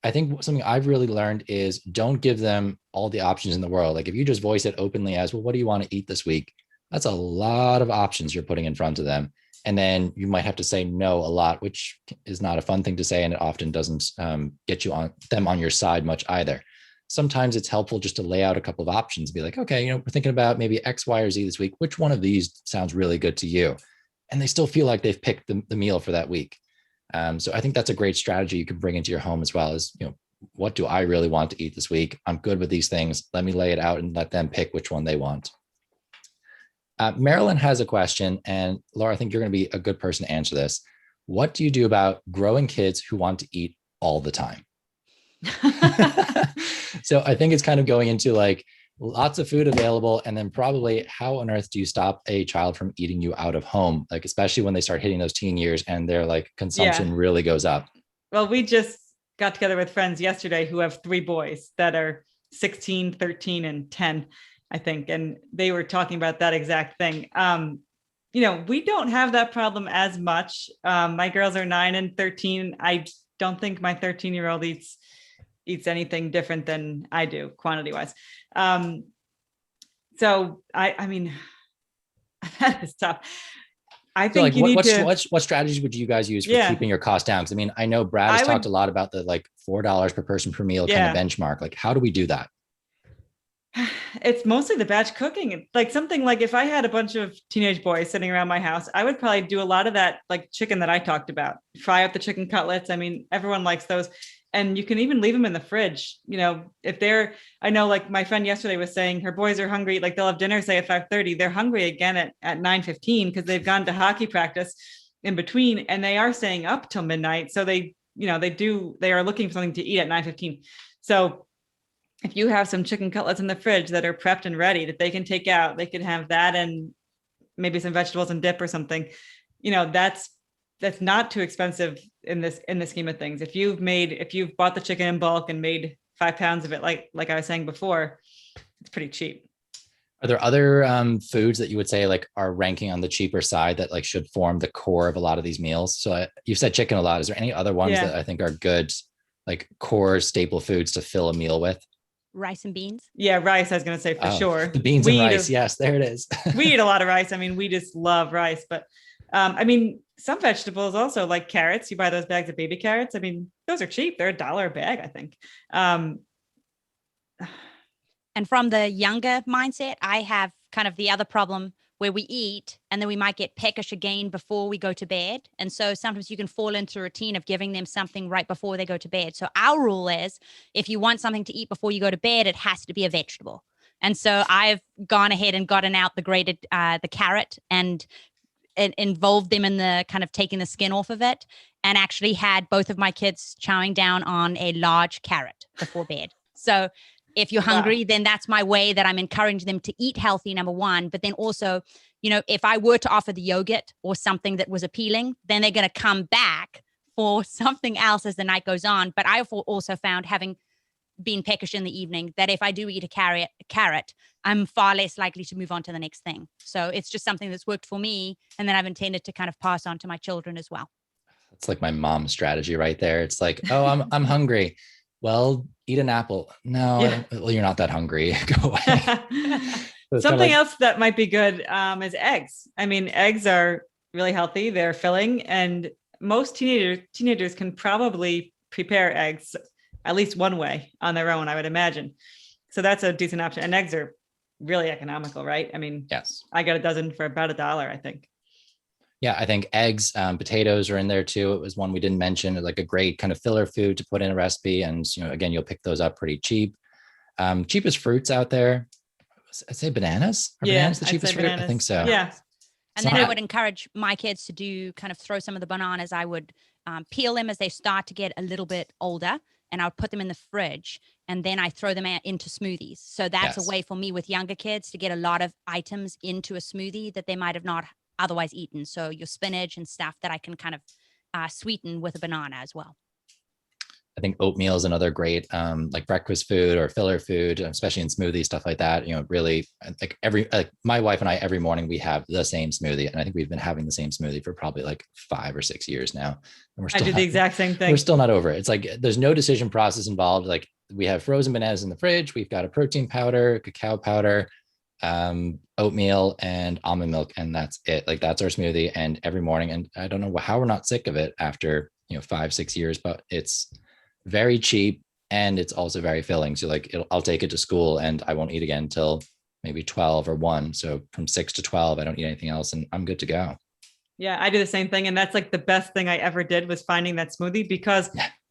I think something I've really learned is don't give them all the options in the world. Like if you just voice it openly as, well, what do you want to eat this week? That's a lot of options you're putting in front of them. And then you might have to say no a lot, which is not a fun thing to say. And it often doesn't get you on your side much either. Sometimes it's helpful just to lay out a couple of options, be like, okay, we're thinking about maybe X, Y, or Z this week. Which one of these sounds really good to you? And they still feel like they've picked the meal for that week. So I think that's a great strategy you can bring into your home as well as, what do I really want to eat this week? I'm good with these things. Let me lay it out and let them pick which one they want. Marilyn has a question, and Laura, I think you're going to be a good person to answer this. What do you do about growing kids who want to eat all the time? So I think it's kind of going into like lots of food available, and then probably how on earth do you stop a child from eating you out of home? Like, especially when they start hitting those teen years and their like consumption really goes up. Well, we just got together with friends yesterday who have 3 boys that are 16, 13, and 10. I think, and they were talking about that exact thing. We don't have that problem as much. My girls are 9 and 13. I don't think my 13-year-old eats anything different than I do, quantity wise. So I mean, that is tough. I think what strategies would you guys use for keeping your costs down? Because I mean, I know Brad has talked a lot about the like $4 per person per meal kind of benchmark. Like, how do we do that? It's mostly the batch cooking. Like something like if I had a bunch of teenage boys sitting around my house, I would probably do a lot of that, like chicken that I talked about, fry up the chicken cutlets. I mean, everyone likes those. And you can even leave them in the fridge. I know like my friend yesterday was saying her boys are hungry. Like they'll have dinner, say at 5:30, they're hungry again at 9:15 because they've gone to hockey practice in between and they are staying up till midnight. So they are looking for something to eat at 9:15. So if you have some chicken cutlets in the fridge that are prepped and ready that they can take out, they can have that and maybe some vegetables and dip or something. That's not too expensive in the scheme of things. If you've bought the chicken in bulk and made 5 pounds of it, like I was saying before, it's pretty cheap. Are there other foods that you would say like are ranking on the cheaper side that like should form the core of a lot of these meals? So you've said chicken a lot. Is there any other ones that I think are good, like core staple foods to fill a meal with? Rice and beans. Yeah, rice. I was going to say for sure. The beans and rice. Yes, there it is. We eat a lot of rice. I mean, we just love rice. But I mean, some vegetables also, like carrots. You buy those bags of baby carrots. I mean, those are cheap. They're $1 a bag, I think. And from the younger mindset, I have kind of the other problem where we eat and then we might get peckish again before we go to bed. And so sometimes you can fall into a routine of giving them something right before they go to bed. So our rule is if you want something to eat before you go to bed, it has to be a vegetable. And so I've gone ahead and gotten out the grated, the carrot and involved them in the kind of taking the skin off of it and actually had both of my kids chowing down on a large carrot before bed. So if you're hungry, then that's my way that I'm encouraging them to eat healthy, number one. But then also, if I were to offer the yogurt or something that was appealing, then they're going to come back for something else as the night goes on. But I've also found having being peckish in the evening, that if I do eat a carrot, I'm far less likely to move on to the next thing. So it's just something that's worked for me, and then I've intended to kind of pass on to my children as well. It's like my mom's strategy right there. It's like, oh, I'm hungry. Well, eat an apple. No, Yeah. well, you're not that hungry. Go away. So Something else that might be good is eggs. I mean, eggs are really healthy. They're filling, and most teenagers can probably prepare eggs at least one way on their own, I would imagine. So that's a decent option. And eggs are really economical, right? I mean, yes. I got a dozen for about $1, I think. Yeah, I think eggs, potatoes are in there too. It was one we didn't mention, like a great kind of filler food to put in a recipe. And, again, you'll pick those up pretty cheap. Cheapest fruits out there, I'd say bananas. Are bananas the cheapest fruit? Bananas. I think so. Yeah. And then I would encourage my kids to do kind of throw some of the bananas. I would peel them as they start to get a little bit older, and I would put them in the fridge, and then I throw them into smoothies. So that's a way for me with younger kids to get a lot of items into a smoothie that they might have not otherwise eaten. So your spinach and stuff that I can kind of sweeten with a banana as well. I think oatmeal is another great like breakfast food or filler food, especially in smoothies, stuff like that. Really like my wife and I, every morning we have the same smoothie. And I think we've been having the same smoothie for probably like 5 or 6 years now. And I do the exact same thing. We're still not over it. It's like, there's no decision process involved. Like, we have frozen bananas in the fridge. We've got a protein powder, cacao powder, oatmeal, and almond milk. And that's it. Like, that's our smoothie. And every morning, and I don't know how we're not sick of it after, 5-6 years, but it's very cheap, and it's also very filling. So like, I'll take it to school, and I won't eat again until maybe 12 or 1. So from 6 to 12, I don't eat anything else, and I'm good to go. Yeah, I do the same thing. And that's like the best thing I ever did, was finding that smoothie, because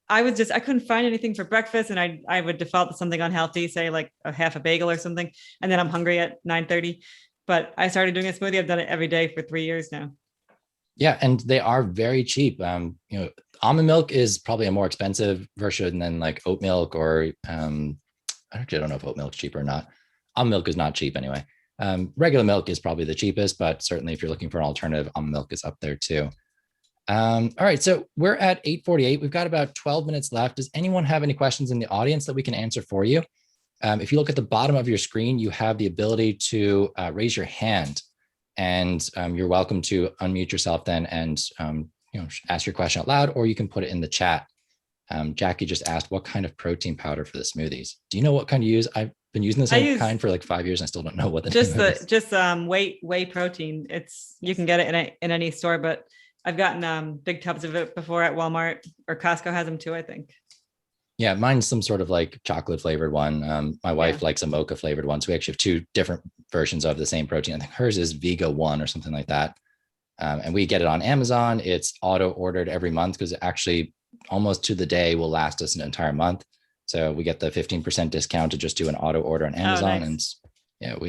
I couldn't find anything for breakfast, and I would default to something unhealthy, say like a half a bagel or something. And then I'm hungry at 9:30, but I started doing a smoothie. I've done it every day for 3 years now. Yeah. And they are very cheap. Almond milk is probably a more expensive version than like oat milk, or I actually don't know if oat milk's cheap or not. Almond milk is not cheap anyway. Regular milk is probably the cheapest, but certainly if you're looking for an alternative, almond milk is up there too. All right. So we're at 8:48. We've got about 12 minutes left. Does anyone have any questions in the audience that we can answer for you? If you look at the bottom of your screen, you have the ability to raise your hand, and you're welcome to unmute yourself then and ask your question out loud, or you can put it in the chat. Jackie just asked, what kind of protein powder for the smoothies? Do you know what kind you use? I've been using the same kind for like 5 years, and I still don't know what the name is. Just whey protein. You can get it in any store, but I've gotten big tubs of it before at Walmart, or Costco has them too, I think. Yeah, mine's some sort of like chocolate flavored one. My wife likes a mocha flavored one. So we actually have 2 different versions of the same protein. I think hers is Vega 1 or something like that. And we get it on Amazon. It's auto ordered every month, because it actually almost to the day will last us an entire month. So we get the 15% discount to just do an auto order on Amazon. Nice. And it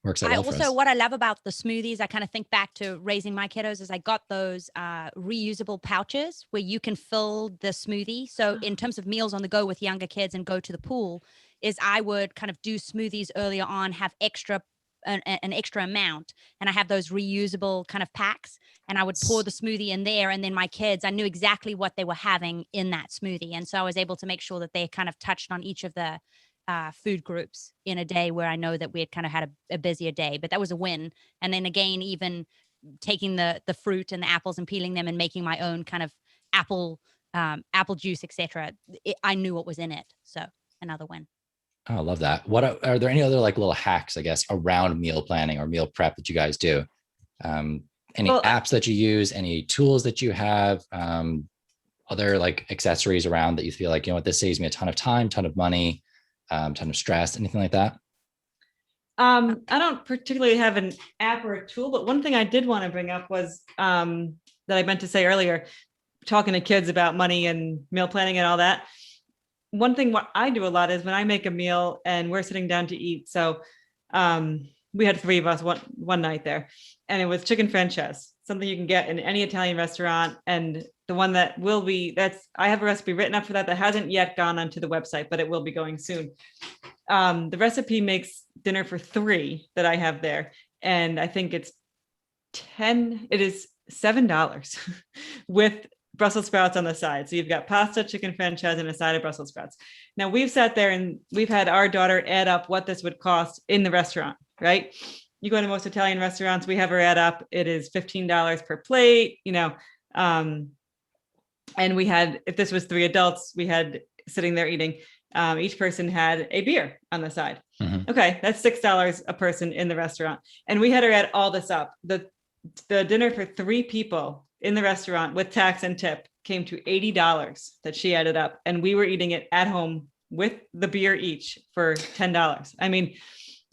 works out well for us. What I love about the smoothies, I kind of think back to raising my kiddos, is I got those reusable pouches where you can fill the smoothie. So in terms of meals on the go with younger kids and go to the pool, is I would kind of do smoothies earlier on, have an extra amount, and I have those reusable kind of packs, and I would pour the smoothie in there, and then my kids, I knew exactly what they were having in that smoothie. And so I was able to make sure that they kind of touched on each of the food groups in a day where I know that we had kind of had a busier day, but that was a win. And then again, even taking the fruit and the apples and peeling them and making my own kind of apple juice, etc. I knew what was in it. So another win. Oh, I love that. What are there any other like little hacks, I guess, around meal planning or meal prep that you guys do? Any apps that you use, any tools that you have, other like accessories around that you feel like, this saves me a ton of time, ton of money, ton of stress, anything like that? I don't particularly have an app or a tool, but one thing I did want to bring up was that I meant to say earlier, talking to kids about money and meal planning and all that. One thing what I do a lot is when I make a meal and we're sitting down to eat. So we had 3 of us one night there, and it was chicken franchise, something you can get in any Italian restaurant. And the one that will be, I have a recipe written up for that hasn't yet gone onto the website, but it will be going soon. The recipe makes dinner for 3 that I have there. And I think it is $7 with Brussels sprouts on the side. So you've got pasta, chicken franchise, and a side of Brussels sprouts. Now we've sat there and we've had our daughter add up what this would cost in the restaurant, right? You go to most Italian restaurants, we have her add up. It is $15 per plate, and we had, if this was 3 adults, we had sitting there eating, each person had a beer on the side. Mm-hmm. Okay, that's $6 a person in the restaurant. And we had her add all this up. The dinner for 3 people in the restaurant with tax and tip came to $80 that she added up. And we were eating it at home with the beer each for $10. I mean,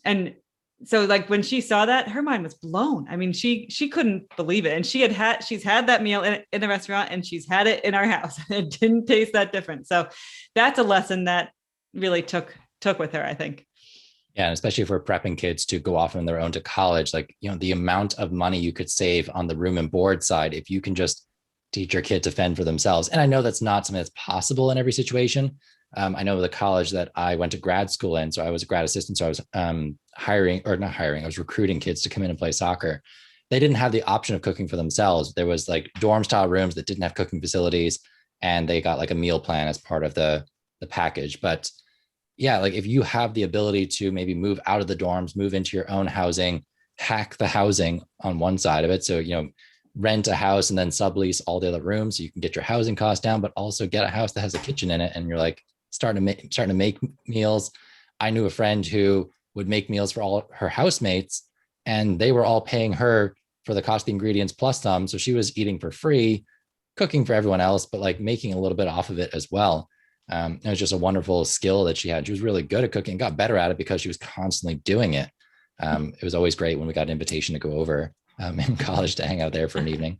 and so like when she saw that, her mind was blown. I mean, she couldn't believe it. And she's had that meal in the restaurant and she's had it in our house. It didn't taste that different. So that's a lesson that really took with her, I think. Yeah, and especially if we're prepping kids to go off on their own to college, like, the amount of money you could save on the room and board side if you can just teach your kid to fend for themselves. And I know that's not something that's possible in every situation. I know the college that I went to grad school in, so I was a grad assistant. So I was I was recruiting kids to come in and play soccer. They didn't have the option of cooking for themselves. There was like dorm style rooms that didn't have cooking facilities, and they got like a meal plan as part of the package. But yeah, like if you have the ability to maybe move out of the dorms, move into your own housing, hack the housing on one side of it. So, rent a house and then sublease all the other rooms so you can get your housing costs down, but also get a house that has a kitchen in it. And you're like starting to make meals. I knew a friend who would make meals for all her housemates, and they were all paying her for the cost of the ingredients plus some. So she was eating for free, cooking for everyone else, but like making a little bit off of it as well. It was just a wonderful skill that she had. She was really good at cooking, got better at it because she was constantly doing it. It was always great when we got an invitation to go over in college to hang out there for an evening.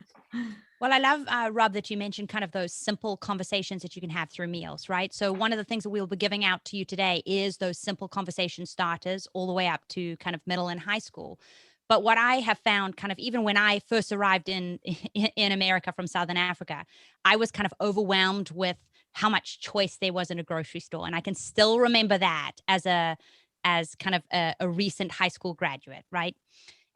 Well, I love, Rob, that you mentioned kind of those simple conversations that you can have through meals, right? So one of the things that we'll be giving out to you today is those simple conversation starters all the way up to kind of middle and high school. But what I have found kind of even when I first arrived in America from Southern Africa, I was kind of overwhelmed with how much choice there was in a grocery store. And I can still remember that as kind of a recent high school graduate, right?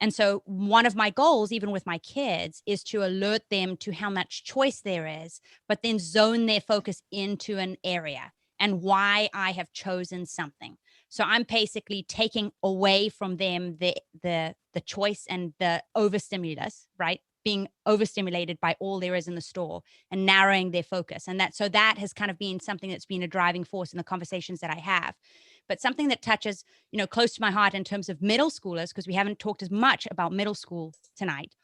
And so one of my goals, even with my kids, is to alert them to how much choice there is, but then zone their focus into an area and why I have chosen something. So I'm basically taking away from them the choice and the overstimulus, right? Being overstimulated by all there is in the store and narrowing their focus. And that has kind of been something that's been a driving force in the conversations that I have. But something that touches, close to my heart in terms of middle schoolers, because we haven't talked as much about middle school tonight,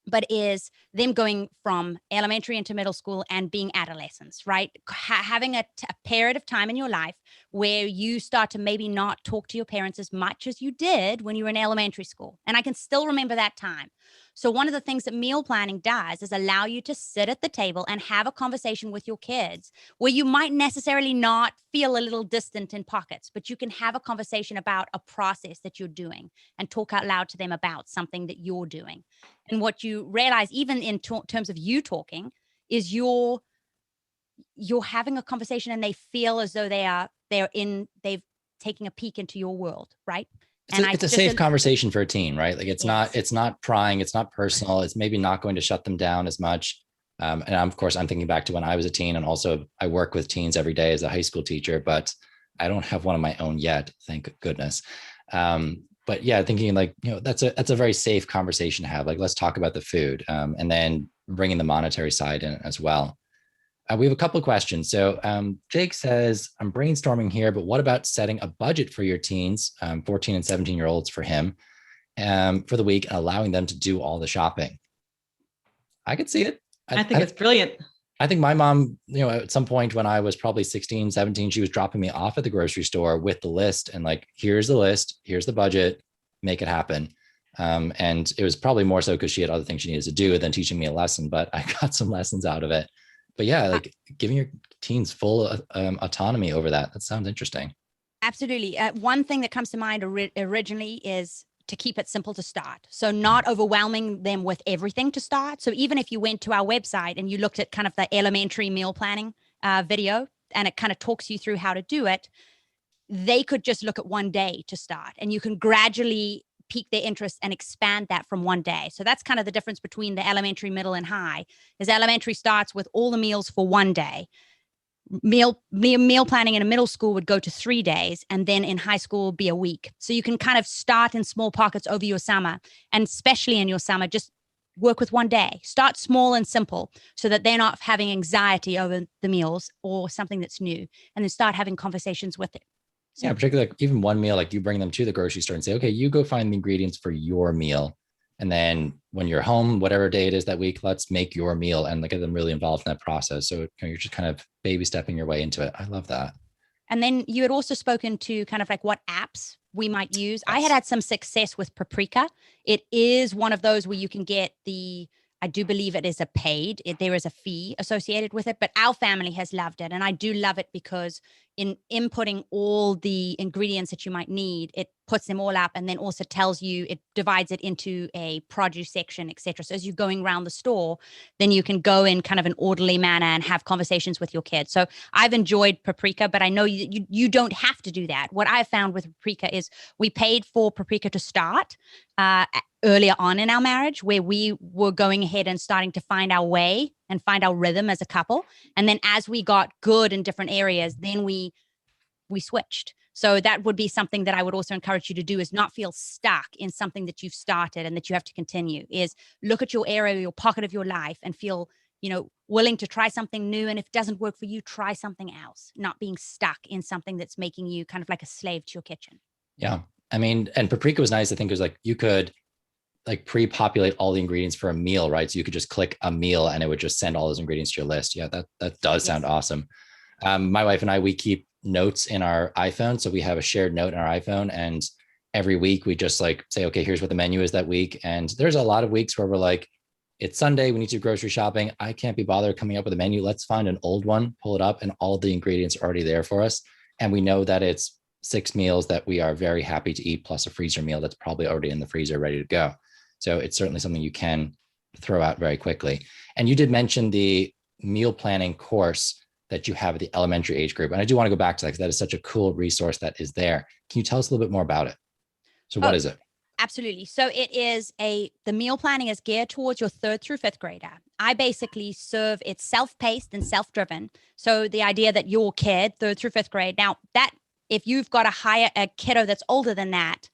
but is them going from elementary into middle school and being adolescents, right? Having a period of time in your life where you start to maybe not talk to your parents as much as you did when you were in elementary school. And I can still remember that time. So one of the things that meal planning does is allow you to sit at the table and have a conversation with your kids where you might necessarily not feel a little distant in pockets, but you can have a conversation about a process that you're doing and talk out loud to them about something that you're doing. And what you realize, even in terms of you talking, is you're having a conversation and they feel as though they've taken a peek into your world, right? It's a safe conversation for a teen, right? Like it's not prying, it's not personal. It's maybe not going to shut them down as much. And of course, I'm thinking back to when I was a teen, and also I work with teens every day as a high school teacher, but I don't have one of my own yet, thank goodness. But yeah, thinking like, that's a very safe conversation to have. Like, let's talk about the food, and then bringing the monetary side in as well. We have a couple of questions. So Jake says, I'm brainstorming here, but what about setting a budget for your teens, 14 and 17-year-olds for him, for the week, and allowing them to do all the shopping? I could see it. I think it's brilliant. I think my mom, at some point when I was probably 16, 17, she was dropping me off at the grocery store with the list and like, here's the list, here's the budget, make it happen. And it was probably more so because she had other things she needed to do than teaching me a lesson, but I got some lessons out of it. But yeah, like giving your teens full autonomy over that. That sounds interesting. Absolutely. One thing that comes to mind originally is to keep it simple to start. So not overwhelming them with everything to start. So even if you went to our website and you looked at kind of the elementary meal planning video, and it kind of talks you through how to do it, they could just look at one day to start. And you can gradually pique their interest and expand that from one day. So that's kind of the difference between the elementary, middle, and high. Is elementary starts with all the meals for one day. Meal planning in a middle school would go to 3 days, and then in high school be a week. So you can kind of start in small pockets over your summer, and especially in your summer, just work with one day. Start small and simple so that they're not having anxiety over the meals or something that's new, and then start having conversations with it. So, yeah, particularly like even one meal, like you bring them to the grocery store and say, okay, you go find the ingredients for your meal. And then when you're home, whatever day it is that week, let's make your meal and get them really involved in that process. So you're just kind of baby stepping your way into it. I love that. And then you had also spoken to kind of like what apps we might use. Yes. I had some success with Paprika. It is one of those where you can get I do believe it is there is a fee associated with it, but our family has loved it. And I do love it because in inputting all the ingredients that you might need, it puts them all up and then also tells you, it divides it into a produce section, etc. So as you're going around the store, then you can go in kind of an orderly manner and have conversations with your kids. So I've enjoyed Paprika, but I know you don't have to do that. What I've found with Paprika is we paid for Paprika to start earlier on in our marriage, where we were going ahead and starting to find our way and find our rhythm as a couple. And then as we got good in different areas, then we switched. So that would be something that I would also encourage you to do, is not feel stuck in something that you've started and that you have to continue. Is look at your area, your pocket of your life, and feel, willing to try something new. And if it doesn't work for you, try something else, not being stuck in something that's making you kind of like a slave to your kitchen. Yeah. I mean, and Paprika was nice. I think it was like, you could pre-populate all the ingredients for a meal, right? So you could just click a meal and it would just send all those ingredients to your list. Yeah, that does sound awesome. My wife and I, we keep notes in our iPhone. So we have a shared note in our iPhone, and every week we just say, okay, here's what the menu is that week. And there's a lot of weeks where we're like, it's Sunday, we need to go grocery shopping. I can't be bothered coming up with a menu. Let's find an old one, pull it up, and all the ingredients are already there for us. And we know that it's 6 meals that we are very happy to eat, plus a freezer meal that's probably already in the freezer ready to go. So it's certainly something you can throw out very quickly. And you did mention the meal planning course that you have at the elementary age group. And I do want to go back to that because that is such a cool resource that is there. Can you tell us a little bit more about it? So what is it? Absolutely. So it is the meal planning is geared towards your 3rd through 5th grader. I basically serve, it's self-paced and self-driven. So the idea that your kid, 3rd through 5th grade, now that if you've got a kiddo that's older than that,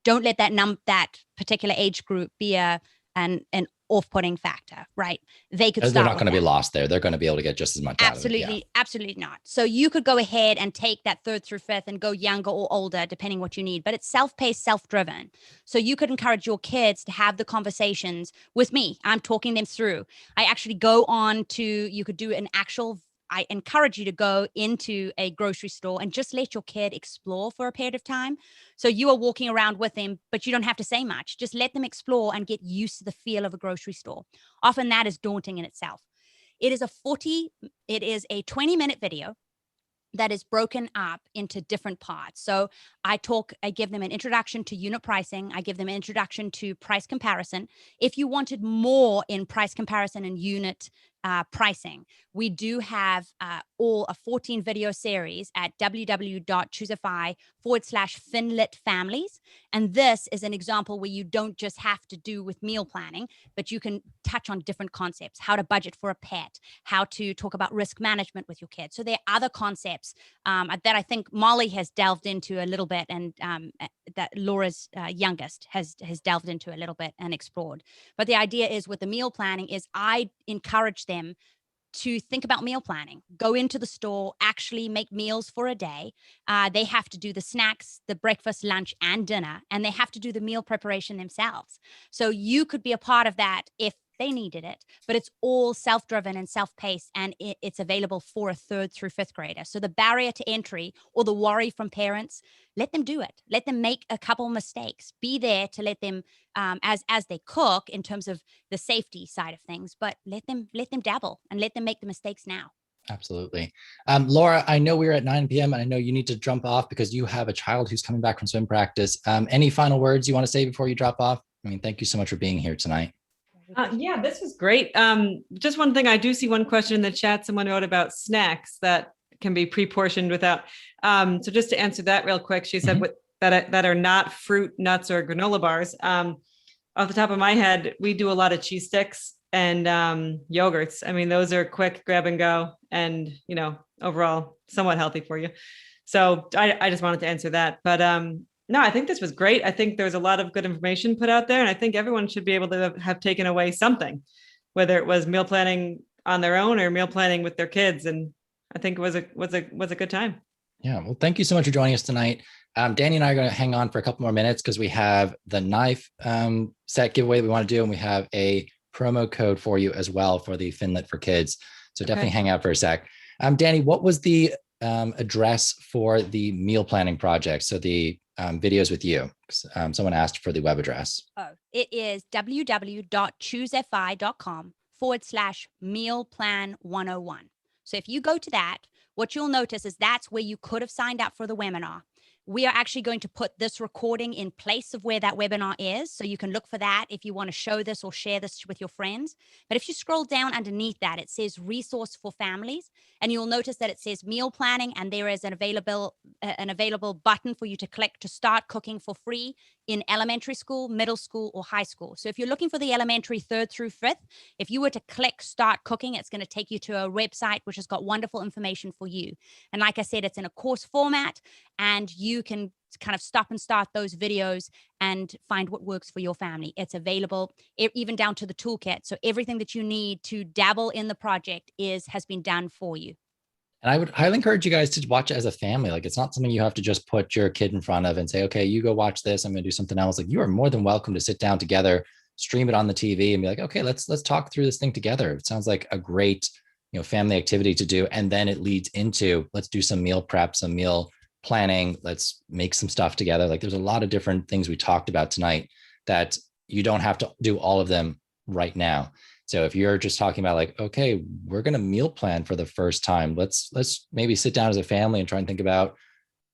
don't let that particular age group be an off-putting factor, right? They could. They're not going to be lost there. They're going to be able to get just as much. Absolutely, out of it. Yeah. Absolutely not. So you could go ahead and take that 3rd through 5th and go younger or older, depending what you need. But it's self-paced, self-driven. So you could encourage your kids to have the conversations with me. I'm talking them through. I actually go on to. You could do an actual. I encourage you to go into a grocery store and just let your kid explore for a period of time. So you are walking around with them, but you don't have to say much. Just let them explore and get used to the feel of a grocery store. Often that is daunting in itself. It is a 20-minute video that is broken up into different parts. So I give them an introduction to unit pricing. I give them an introduction to price comparison. If you wanted more in price comparison and unit pricing, we do have a 14 video series at www.choosify.com/finlit-families. And this is an example where you don't just have to do with meal planning, but you can touch on different concepts, how to budget for a pet, how to talk about risk management with your kids. So there are other concepts that I think Molly has delved into a little bit, and that Laura's youngest has delved into a little bit and explored. But the idea is with the meal planning is I encourage them to think about meal planning, go into the store, actually make meals for a day. They have to do the snacks, the breakfast, lunch, and dinner, and they have to do the meal preparation themselves. So you could be a part of that if they needed it, but it's all self-driven and self-paced, and it's available for a 3rd through 5th grader. So the barrier to entry or the worry from parents, let them do it. Let them make a couple mistakes. Be there to let them, as they cook in terms of the safety side of things, but let them dabble and let them make the mistakes now. Absolutely. Laura, I know we're at 9 p.m. and I know you need to jump off because you have a child who's coming back from swim practice. Any final words you want to say before you drop off? I mean, thank you so much for being here tonight. Yeah, this was great. Just one thing, I do see one question in the chat. Someone wrote about snacks that can be pre-portioned without. So just to answer that real quick, she said, that are not fruit, nuts, or granola bars. Off the top of my head, we do a lot of cheese sticks and yogurts. I mean, those are quick grab and go, and overall somewhat healthy for you. So I just wanted to answer that. But no, I think this was great. I think there's a lot of good information put out there, and I think everyone should be able to have taken away something, whether it was meal planning on their own or meal planning with their kids. And I think it was a good time. Yeah. Well, thank you so much for joining us tonight. Dani and I are going to hang on for a couple more minutes because we have the knife set giveaway that we want to do, and we have a promo code for you as well for the Finlit for Kids. So definitely hang out for a sec. Dani, what was the address for the meal planning project? So the videos with you. Someone asked for the web address. Oh, it is www.choosefi.com/meal-plan-101. So if you go to that, what you'll notice is that's where you could have signed up for the webinar. We are actually going to put this recording in place of where that webinar is. So you can look for that if you want to show this or share this with your friends. But if you scroll down underneath that, it says resource for families, and you'll notice that it says meal planning, and there is an available button for you to click to start cooking for free in elementary school, middle school, or high school. So if you're looking for the elementary 3rd through 5th, if you were to click start cooking, it's going to take you to a website which has got wonderful information for you. And like I said, it's in a course format, and you can kind of stop and start those videos and find what works for your family. It's available even down to the toolkit. So everything that you need to dabble in the project has been done for you. And I would highly encourage you guys to watch it as a family. Like, it's not something you have to just put your kid in front of and say, okay, you go watch this, I'm going to do something else. Like, you are more than welcome to sit down together, stream it on the TV, and be like, okay, let's talk through this thing together. It sounds like a great, family activity to do. And then it leads into, let's do some meal prep, some meal planning. Let's make some stuff together. Like, there's a lot of different things we talked about tonight that you don't have to do all of them right now. So if you're just talking about like, okay, we're going to meal plan for the first time, let's maybe sit down as a family and try and think about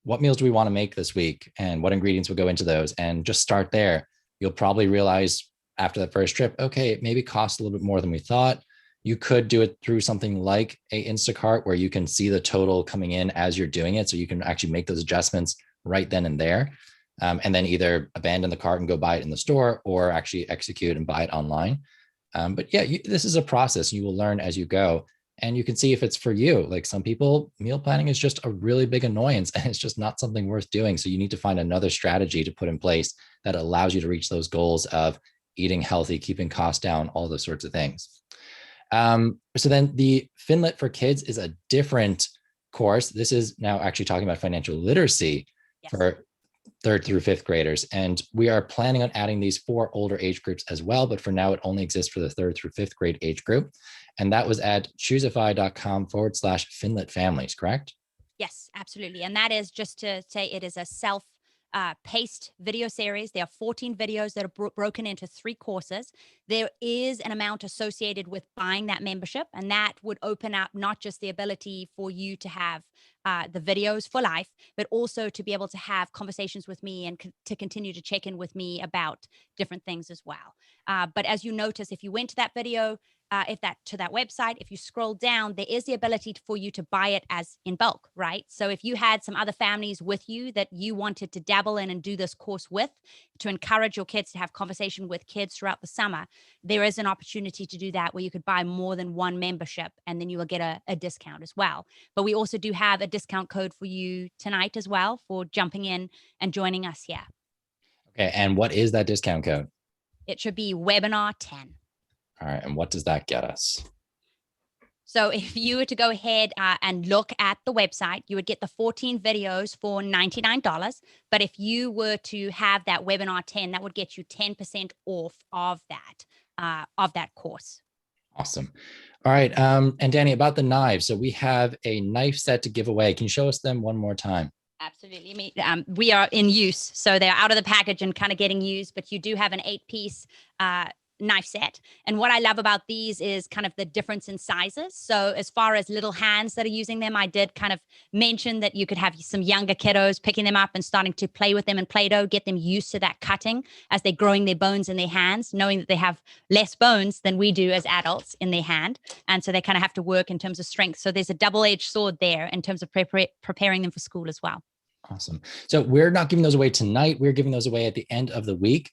what meals do we want to make this week and what ingredients will go into those, and just start there. You'll probably realize after the first trip, okay, it maybe costs a little bit more than we thought. You could do it through something like a Instacart where you can see the total coming in as you're doing it. So you can actually make those adjustments right then and there. And then either abandon the cart and go buy it in the store, or actually execute and buy it online. But yeah, this is a process. You will learn as you go, and you can see if it's for you. Like, some people, meal planning is just a really big annoyance and it's just not something worth doing. So you need to find another strategy to put in place that allows you to reach those goals of eating healthy, keeping costs down, all those sorts of things. So then the Finlit for Kids is a different course. This is now actually talking about financial literacy for 3rd through 5th graders. And we are planning on adding these for older age groups as well. But for now, it only exists for the 3rd through 5th grade age group. And that was at choosefi.com/Finlit families, correct? Yes, absolutely. And that is just to say it is a self-paced video series. There are 14 videos that are broken into 3 courses. There is an amount associated with buying that membership, and that would open up not just the ability for you to have the videos for life, but also to be able to have conversations with me and to continue to check in with me about different things as well. But as you notice, if you went to that video, to that website, if you scroll down, there is the ability for you to buy it as in bulk, right? So if you had some other families with you that you wanted to dabble in and do this course with, to encourage your kids to have conversation with kids throughout the summer, there is an opportunity to do that where you could buy more than one membership, and then you will get a discount as well. But we also do have a discount code for you tonight as well for jumping in and joining us here. Okay. And what is that discount code? It should be webinar 10. All right. And what does that get us? So if you were to go ahead and look at the website, you would get the 14 videos for $99. But if you were to have that webinar 10, that would get you 10% off of that course. Awesome. All right. And Dani, about the knives. So we have a knife set to give away. Can you show us them one more time? Absolutely. We are in use. So they're out of the package and kind of getting used, but you do have an 8-piece knife set. And what I love about these is kind of the difference in sizes. So as far as little hands that are using them, I did kind of mention that you could have some younger kiddos picking them up and starting to play with them in Play-Doh, get them used to that cutting as they're growing their bones in their hands, knowing that they have less bones than we do as adults in their hand. And so they kind of have to work in terms of strength. So there's a double-edged sword there in terms of preparing them for school as well. Awesome. So we're not giving those away tonight. We're giving those away at the end of the week.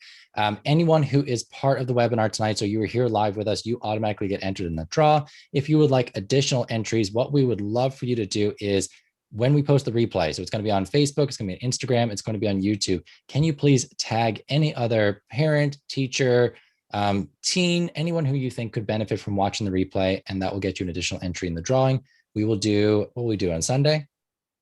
Anyone who is part of the webinar tonight, so you were here live with us, you automatically get entered in the draw. If you would like additional entries, what we would love for you to do is when we post the replay, so it's going to be on Facebook, it's going to be on Instagram, it's going to be on YouTube. Can you please tag any other parent, teacher, teen, anyone who you think could benefit from watching the replay, and that will get you an additional entry in the drawing. We will do, what will we do on Sunday?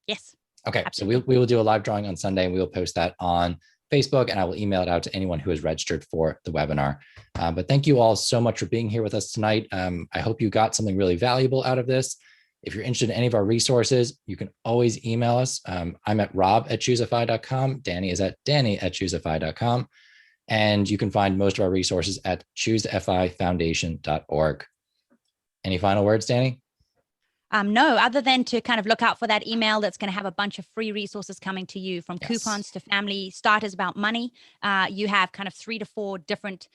Yes. Okay, Absolutely. so we will do a live drawing on Sunday, and we will post that on Facebook, and I will email it out to anyone who is registered for the webinar. But thank you all so much for being here with us tonight. I hope you got something really valuable out of this. If you're interested in any of our resources, you can always email us. I'm at rob@choosify.com. Dani is at dani@choosify.com. And you can find most of our resources at choosefifoundation.org. Any final words, Dani? No, other than to kind of look out for that email that's going to have a bunch of free resources coming to you, from coupons to family starters about money. You have kind of 3 to 4 different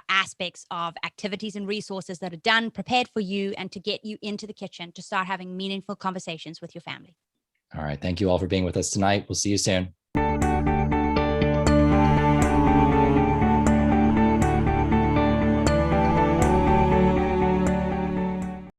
aspects of activities and resources that are done, prepared for you, and to get you into the kitchen to start having meaningful conversations with your family. All right. Thank you all for being with us tonight. We'll see you soon.